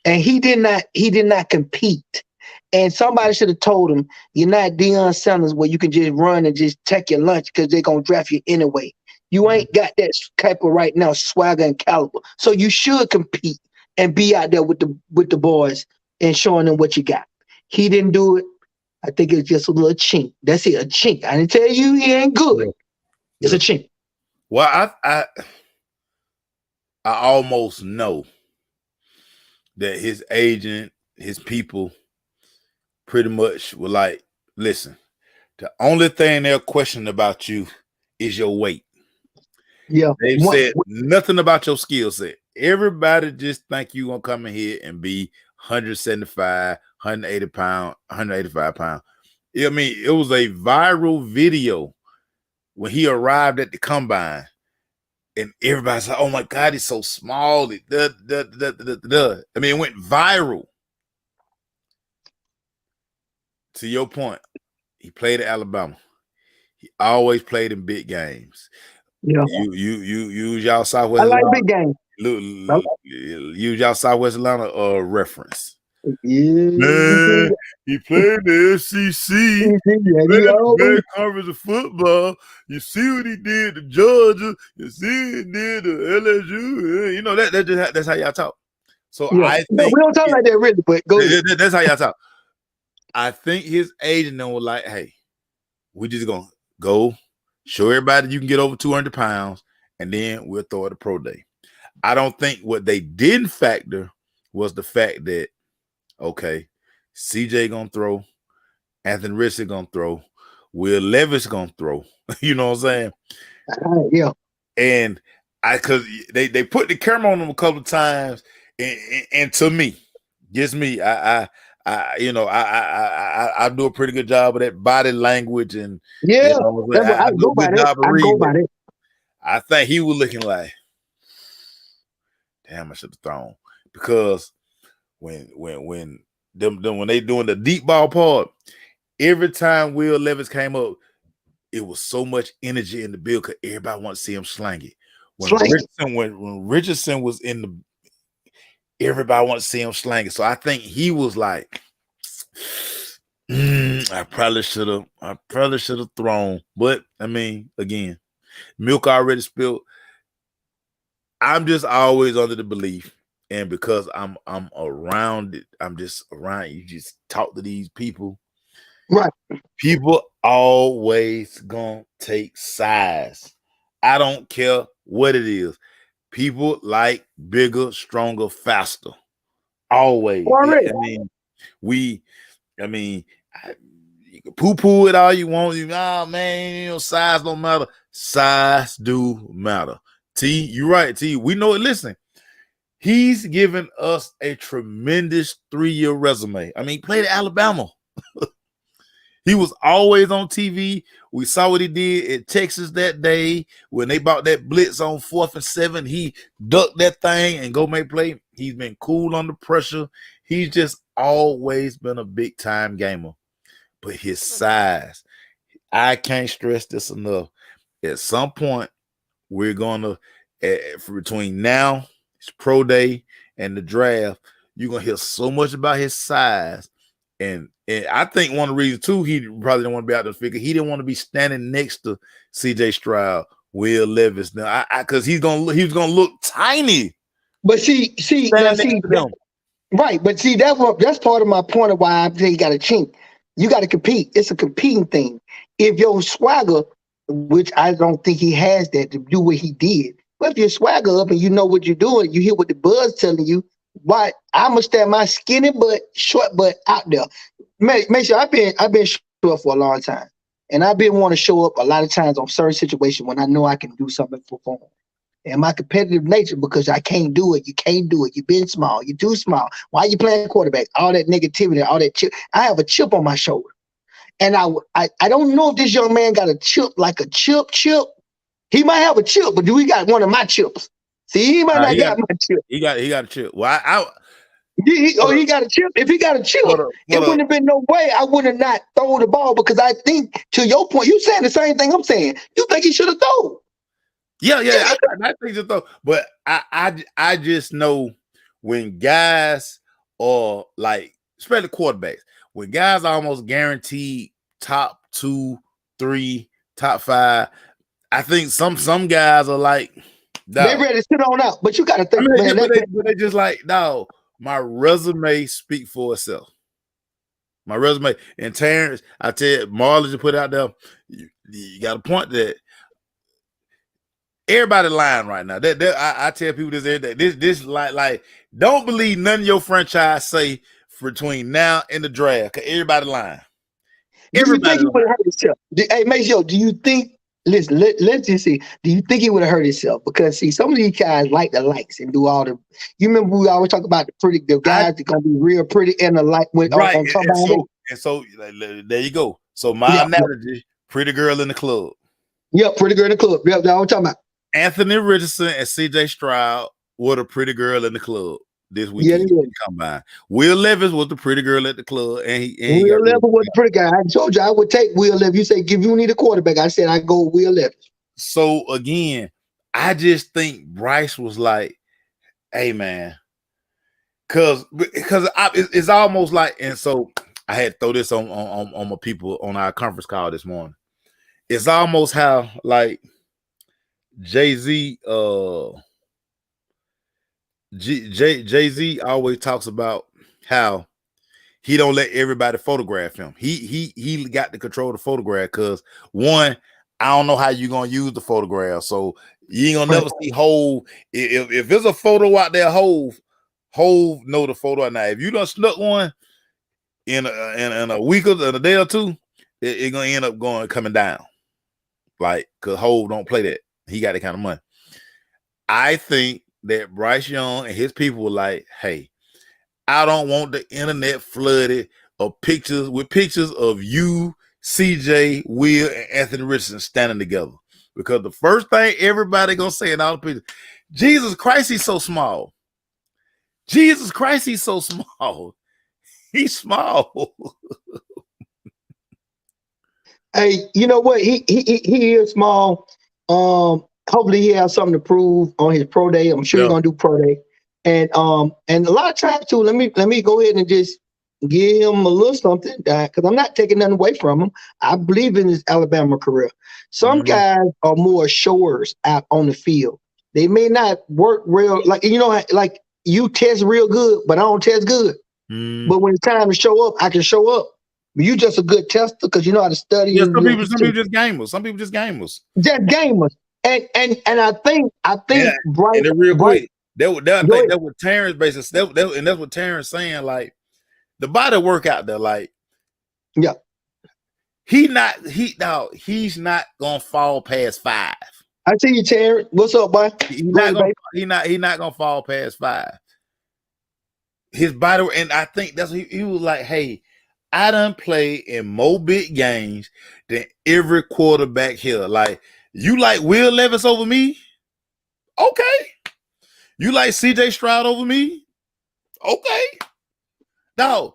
And he did not compete. And somebody should have told him, you're not Deion Sanders where you can just run and just take your lunch because they're gonna draft you anyway. You ain't got that type of right now swagger and caliber. So you should compete and be out there with the boys and showing them what you got. He didn't do it. I think it's just a little chink. That's it, a chink. I didn't tell you he ain't good. It's a chink. Well, I almost know that his agent, his people, pretty much were like, listen, the only thing they're questioning about you is your weight. Yeah. They've said nothing about your skill set. Everybody just think you gonna come in here and be 175, 180 pounds, 185 pounds. I mean, it was a viral video when he arrived at the combine, and everybody's like, "Oh my God, he's so small." I mean, it went viral. To your point, he played at Alabama. He always played in big games. Yeah. You use y'all Southwest. I like big games. Use y'all Southwest Atlanta reference. Yeah. Man, he played the SEC. Big conference of football. You see what he did to Georgia. You see what he did to LSU. You know that's how y'all talk. So yeah. I think we don't talk like that really, but go ahead. That's how y'all talk. I think his agent then was like, "Hey, we just gonna go show everybody you can get over 200 pounds, and then we'll throw it a pro day." I don't think what they didn't factor was the fact that, okay, CJ gonna throw, Anthony Richardson gonna throw, Will Levis gonna throw. You know what I'm saying? Yeah. And cause they put the camera on him a couple of times, and to me, just me, I do a pretty good job of that body language, and yeah, I do a good job of reading. I think he was looking like, damn, I should have thrown, because when they doing the deep ball part, every time Will Levis came up, it was so much energy in the build because everybody wanted to see him slang it. When Richardson was in the, everybody wanted to see him slang it. So I think he was like, I probably should have thrown. But I mean, again, milk already spilled. I'm just always under the belief, and because I'm around it, I'm just around. You just talk to these people, right? People always gonna take size. I don't care what it is. People like bigger, stronger, faster. Always. Right. I mean, you can poo-poo it all you want. Man, size don't matter. Size do matter. T, you're right, T. We know it. Listen, he's given us a tremendous 3-year resume. I mean, played at Alabama. He was always on TV We saw what he did at Texas that day when they bought that blitz on 4th and 7. He ducked that thing and go make play. He's been cool under pressure. He's just always been a big time gamer. But his size, I can't stress this enough. At some point, we're gonna between now, his pro day, and the draft, you're gonna hear so much about his size. And I think one of the reasons too, he probably didn't want to be out there figure. He didn't want to be standing next to CJ Stroud, Will Levis. Now, because he was gonna look tiny. But see, right? But see, that's part of my point of why I say you got to chink. You got to compete. It's a competing thing. If your swagger, which I don't think he has that to do what he did, but if your swagger up and you know what you're doing, you hear what the buzz telling you. Why I'm gonna stand my skinny butt, short butt out there. Make sure I've been short for a long time, and I've been want to show up a lot of times on certain situations when I know I can do something for fun. And my competitive nature, because I can't do it, you can't do it. You've been small, you're too small. Why you playing quarterback? All that negativity, all that chip. I have a chip on my shoulder, and I don't know if this young man got a chip like a chip. He might have a chip, but do we got one of my chips? See, he might not got my chip. He got a chip. Well, he got a chip. If he got a chip, it wouldn't have been no way I would have not thrown the ball, because I think, to your point, you saying the same thing I'm saying. You think he should have thrown? Yeah. I think so though. But I just know when guys are like, especially quarterbacks, when guys are almost guaranteed top 2, 3, top 5, I think some guys are like, they ready to sit on out, but you got to think, man. They just like, no, my resume speak for itself. My resume. And Terrence, I tell you, Marlon just put out there, you got a point that everybody lying right now. I tell people this every day. This like don't believe none of your franchise say between now and the draft, because everybody lying. Everybody do you think he would have hurt himself? Hey, Maceo, do you think? Listen, let's just see. Do you think he would have hurt himself? Because see, some of these guys like the likes and do all the. You remember we always talk about the guys that gonna be real pretty and the like with right. And so there you go. So my analogy, pretty girl in the club. Yep, pretty girl in the club. Yep, that's what I'm talking about. Anthony Richardson and CJ Stroud were the pretty girl in the club this weekend. Combine. Will Levis was the pretty girl at the club, and Will Levis was the pretty guy. I told you I would take Will Levis. You say if you need a quarterback, I said I go Will Levis. So again, I just think Bryce was like, "Hey man," because it's almost like, and so I had to throw this on my people on our conference call this morning. It's almost how like Jay-Z, Jay-Z always talks about how he don't let everybody photograph him. He got to control the photograph because one, I don't know how you're gonna use the photograph, so you ain't gonna never see Hove. If there's a photo out there, Hove know the photo. Now, if you done snuck one in a week or in a day or two, it's gonna end up coming down. Like, cause Hove don't play that. He got that kind of money. I think that Bryce Young and his people were like, hey, I don't want the internet flooded of pictures of you, CJ, Will, and Anthony Richardson standing together. Because the first thing everybody gonna say in all the pictures, Jesus Christ, he's so small. Jesus Christ, he's so small. He's small. Hey, you know what? He is small. Hopefully he has something to prove on his pro day. I'm sure he's gonna do pro day. And a lot of times too, let me go ahead and just give him a little something, because I'm not taking nothing away from him. I believe in his Alabama career. Some guys are more showers out on the field. They may not work real, like you test real good, but I don't test good. But when it's time to show up, I can show up. You just a good tester because you know how to study. Yeah, some people just gamers. Some people just gamers. Just gamers. And I think Bryce, and real quick. That's what Terrence basically, and that's what Terrence saying. Like the body work out there, like he's not gonna fall past 5. I see you, Terrence. What's up, boy? He's not gonna fall past 5. His body, and I think that's he was like, hey, I done played in more big games than every quarterback here. Like, you like Will Levis over me? Okay. You like CJ Stroud over me? Okay. Dog,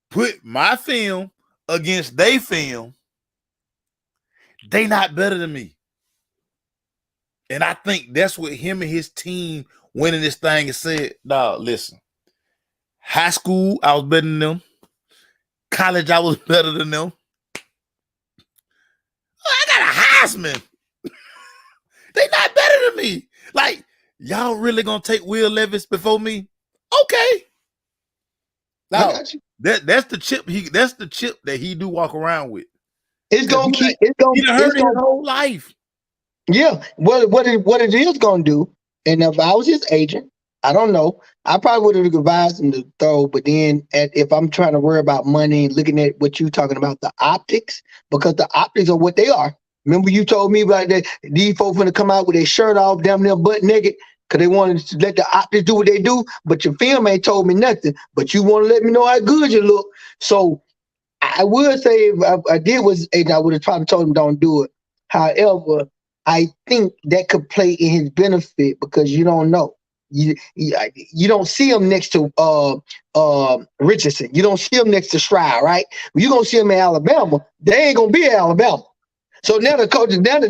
put my film against they film. They not better than me. And I think that's what him and his team winning this thing has said. Dog, listen. High school, I was better than them. College, I was better than them. I got a Heisman. They not better than me. Like, y'all really gonna take Will Levis before me? Okay. Now, that's the chip. That's the chip that he do walk around with. It's gonna keep. It's gonna. He done heard it his whole life. Yeah. What it is gonna do? And if I was his agent, I don't know. I probably would have advised him to throw. But then, if I'm trying to worry about money and looking at what you talking about, the optics, because the optics are what they are. Remember you told me about that these folks gonna come out with their shirt off, damn near butt naked, because they wanted to let the optics do what they do. But your film ain't told me nothing. But you want to let me know how good you look. So I would say if I did was agent, I would have probably told him don't do it. However, I think that could play in his benefit because you don't know. You don't see him next to Richardson. You don't see him next to Stroud, right? You're gonna see him in Alabama. They ain't gonna be in Alabama. So now the coaches, now the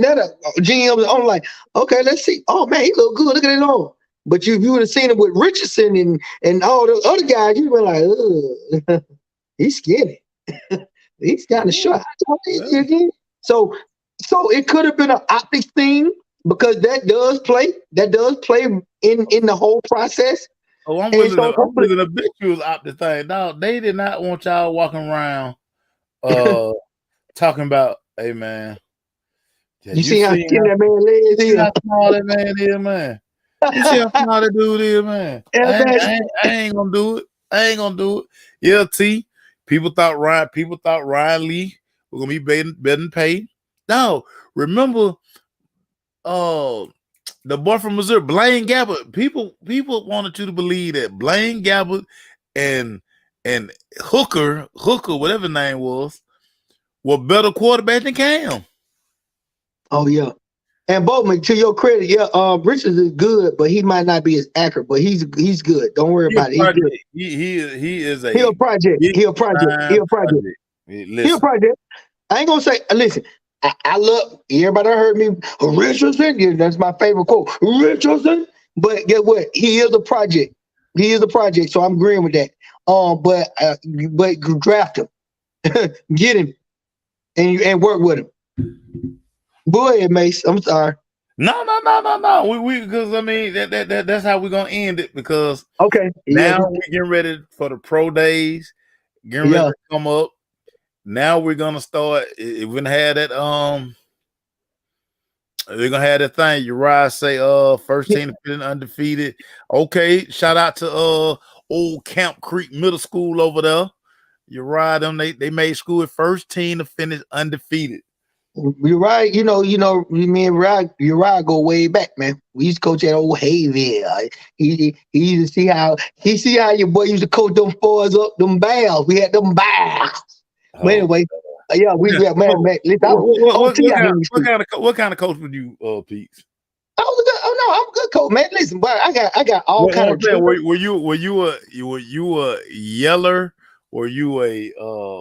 GMs are like, okay, let's see. Oh man, he look good. Look at it on. But if you would have seen him with Richardson and all the other guys, you'd be like, ugh, he's skinny. He's kind of short. So it could have been an optics thing because that does play in the whole process. Oh, I'm willing to bet you was optics thing. No, they did not want y'all walking around talking about, hey man. You see how skinny that man is? You see how small that man is, man. You see how small that dude is, man. I ain't gonna do it. I ain't gonna do it. Yeah, T. People thought Ryan Lee was gonna be better than paid. No, remember the boy from Missouri, Blaine Gabbert. People wanted you to believe that Blaine Gabbert and Hooker, whatever his name was, were better quarterback than Cam. Oh yeah. And Bowman, to your credit, yeah, Richards is good, but he might not be as accurate, but he's good. Don't worry about it. He's good. He is a project. He a project. I ain't gonna say. Listen, I love everybody. Heard me, Richardson. Yeah, that's my favorite quote, Richardson. But guess what? He is a project. So I'm agreeing with that. But draft him, get him, and work with him. Boy, Mace, I'm sorry. No. We because I mean that's how we're gonna end it because now we're getting ready for the pro days, getting ready to come up. Now we're gonna start. We're gonna have that we're gonna have that thing. Uriah say first team to finish undefeated. Okay, shout out to old Camp Creek Middle School over there. Uriah them they made school at first team to finish undefeated. You're right. You know, me and Uriah go way back, man. We used to coach at Old Hayville. He used to see how your boy used to coach them boys up them barrels. We had them barrels. But anyway, man. What kind of coach would you, Pete? I'm a good coach, man. Listen, but I got all kind of. Were you a yeller? Were you a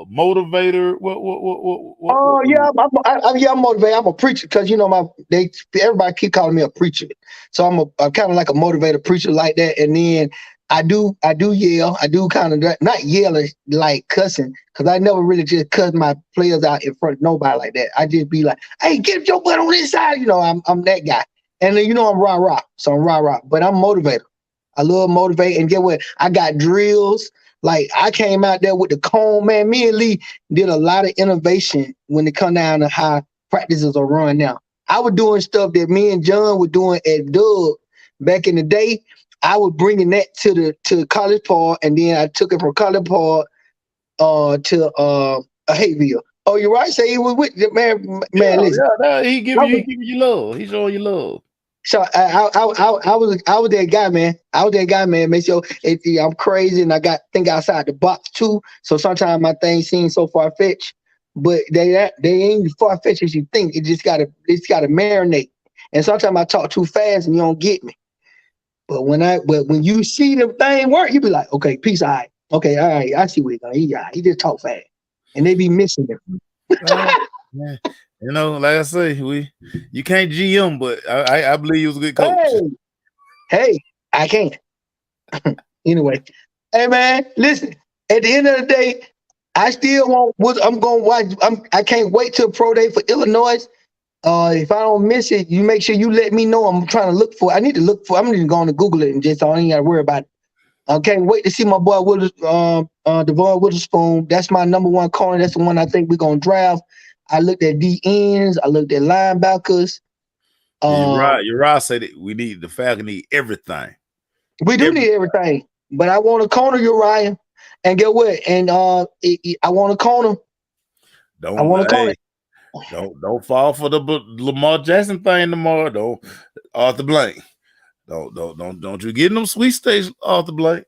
motivator? I'm motivated. I'm a preacher because everybody keep calling me a preacher, so I'm kind of like a motivator preacher like that. And then I do yell. I do kind of not yelling like cussing because I never really just cuss my players out in front of nobody like that. I just be like, hey, get your butt on this side. I'm that guy. And then I'm rah-rah. So I'm rah-rah. But I'm motivator. I love motivate. And get what? I got drills. Like I came out there with the cone, man. Me and Lee did a lot of innovation when it come down to how practices are run now. I was doing stuff that me and John were doing at Doug back in the day. I was bringing that to College Park, and then I took it from College Park to Hayville. Oh, you're right. Say he was with man. Listen. He giving you love. He's showing you love. So I was that guy, man. I was that guy, man. Make sure I'm crazy and I got think outside the box too. So sometimes my things seem so far fetched, but they ain't far fetched as you think. It's gotta marinate. And sometimes I talk too fast and you don't get me. But when you see the thing work, you be like, okay, peace, all right. Okay, all right, I see what he's going. He just talk fast. And they be missing it. Yeah. You know, like I say, you can't GM, but I believe he was a good coach. Hey, I can't. Anyway, hey man, listen. At the end of the day, I still want. I'm going to watch. I can't wait till pro day for Illinois. If I don't miss it, you make sure you let me know. I'm trying to look for. I need to look for. I'm going to go on to Google it and just. I don't even got to worry about it. I can't wait to see my boy Devon Witherspoon. That's my number one corner. That's the one I think we're gonna draft. I looked at D ends. I looked at linebackers. You're right. Said it. The Falcons need everything. We do need everything, but I want a corner, Uriah. And get what? And I want a corner. Don't fall for the Lamar Jackson thing tomorrow. Don't Arthur Blank. Don't you get in them sweepstakes, Arthur Blank.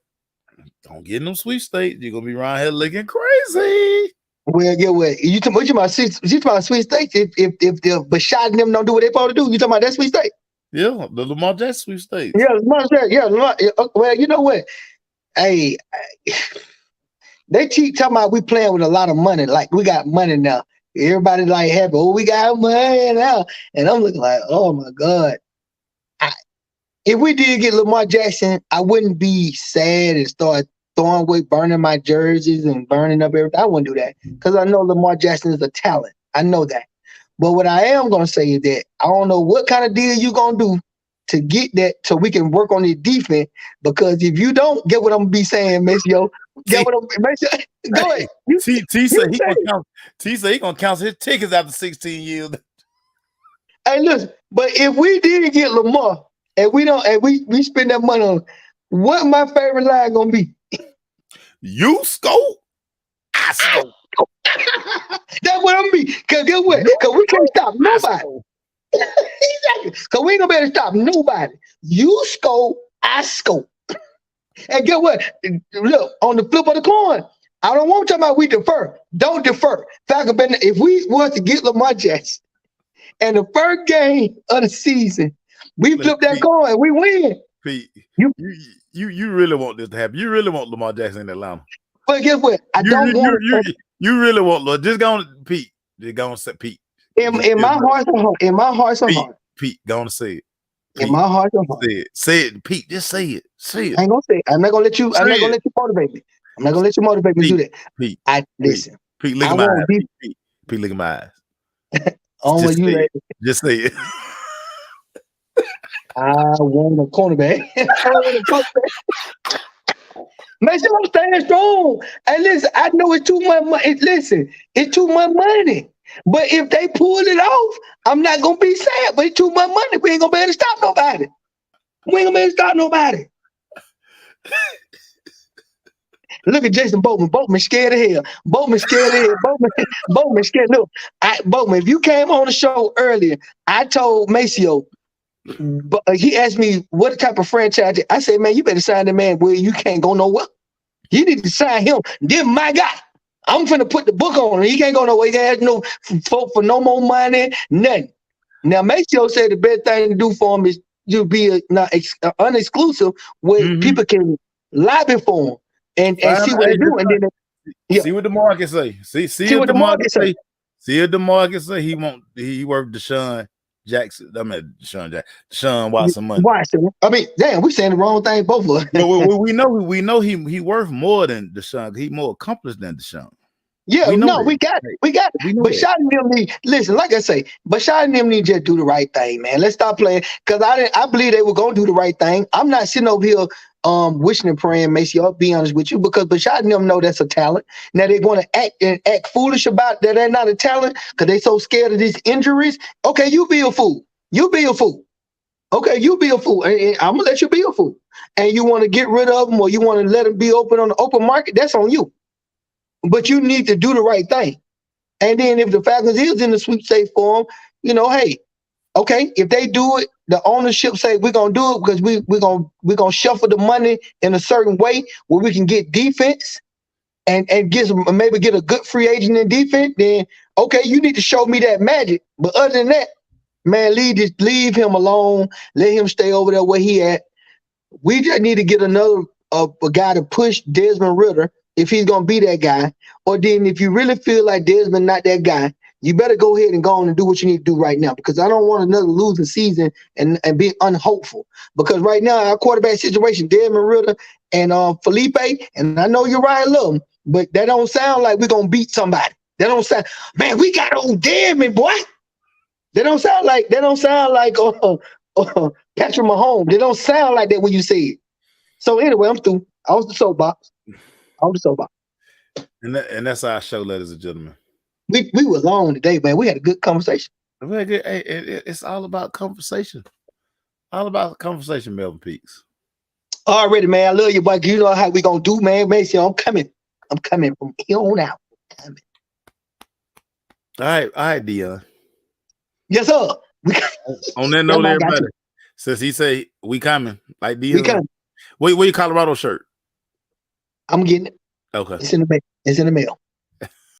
Don't get in them sweepstakes. You're gonna be around here looking crazy. Well, get what? You talking about sweepstakes? If Bashad and them don't do what they supposed to do, you talking about that sweepstakes? Yeah, the Lamar Jackson sweepstakes. Yeah, Lamar Jackson. Yeah, Lamar. Well, you know what? Hey, they keep talking about we playing with a lot of money. Like we got money now. Everybody like happy. Oh, we got money now, and I'm looking like, oh my god. If we did get Lamar Jackson, I wouldn't be sad and start throwing away, burning my jerseys and burning up everything. I wouldn't do that because I know Lamar Jackson is a talent. I know that. But what I am going to say is that I don't know what kind of deal you're going to do to get that so we can work on the defense. Because if you don't, get what I'm going to be saying, Maceo. Get what I'm Maceo. Go ahead. T said he going to cancel his tickets after 16 years. Hey, listen, but if we did get Lamar, and we spend that money on what my favorite line gonna be? You scope, I scope. That's what I'm be. Cause guess what? Cause we can't stop nobody. Exactly. Cause we ain't gonna be able to stop nobody. You scope, I scope. And guess what? Look, on the flip of the coin, I don't want to talk about we defer. Don't defer. Falcon, if we want to get Lamar Jackson and the first game of the season, we flip that coin, we win. Pete, you really want this to happen. You really want Lamar Jackson in Atlanta. But guess what? I don't want you really want Lord. Just go on, Pete. Just go on say Pete. In my heart and heart. Pete, go on and say it. Pete, in my heart and heart. Say it, Pete. Just say it. Say it. I ain't gonna say it. I'm not gonna let you motivate me. I'm not gonna let you motivate me to do that. Pete. Listen. Pete, look at my eyes. Pete, look at my eyes. Just say it. I want a cornerback. Man, I'm staying strong. And listen, I know it's too much money. Listen, it's too much money. But if they pull it off, I'm not gonna be sad. But it's too much money. We ain't gonna be able to stop nobody. Look at Jason Boatman. Boatman scared of hell. Boatman scared. Look, Boatman, if you came on the show earlier, I told Maceo, but he asked me what type of franchise. I said, man, you better sign the man where you can't go nowhere. You need to sign him. This my guy. I'm finna put the book on him. He can't go nowhere. He can't no for no more money, nothing. Now, Maceo said the best thing to do for him is to be unexclusive where people can lobby for him and see what they do. And then see what the market say. See what the market say. See what the market say. He worked Deshaun Jackson. I mean Deshaun Watson money. I mean, damn, we saying the wrong thing both of us. No, we know he worth more than Deshaun. He more accomplished than Deshaun. Yeah, we got it. But Bashad and them need, listen, like I say, Bashad and them need to just do the right thing, man. Let's stop playing. Because I believe they were gonna do the right thing. I'm not sitting over here wishing and praying, Macy. I'll be honest with you, because Bashad and them know that's a talent. Now they're gonna act foolish about that they're not a talent because they're so scared of these injuries. Okay, you be a fool. Okay, you be a fool. And I'm gonna let you be a fool. And you want to get rid of them or you want to let them be open on the open market, that's on you. But you need to do the right thing. And then if the Falcons is in the sweepstakes form, hey, Okay, if they do it, the ownership say we're gonna do it because we're gonna shuffle the money in a certain way where we can get defense and maybe get a good free agent in defense. Then okay, you need to show me that magic. But other than that, man, leave him alone. Let him stay over there where he at. We just need to get another a guy to push Desmond Ritter if he's gonna be that guy. Or then if you really feel like Desmond not that guy, you better go ahead and go on and do what you need to do right now, because I don't want another losing season and be unhopeful. Because right now our quarterback situation, Desmond Ritter and Felipe, and I know you're right, love him, but that don't sound like we're gonna beat somebody. That don't sound, man, we got old Desmond, boy. They don't sound like Patrick Mahomes. They don't sound like that when you say it. So anyway, I'm through. I was the soapbox. And that's our show, ladies and gentlemen. We were long today, man. We had a good conversation. It's all about conversation. All about conversation, Melvin Peaks. Already, man. I love you, boy. You know how we gonna do, man. Macy, I'm coming from here on out. All right, Dion. Yes, sir. On that note, everybody, since he say we coming, like Dion. We coming. Where your Colorado shirt? I'm getting it. Okay. It's in the mail.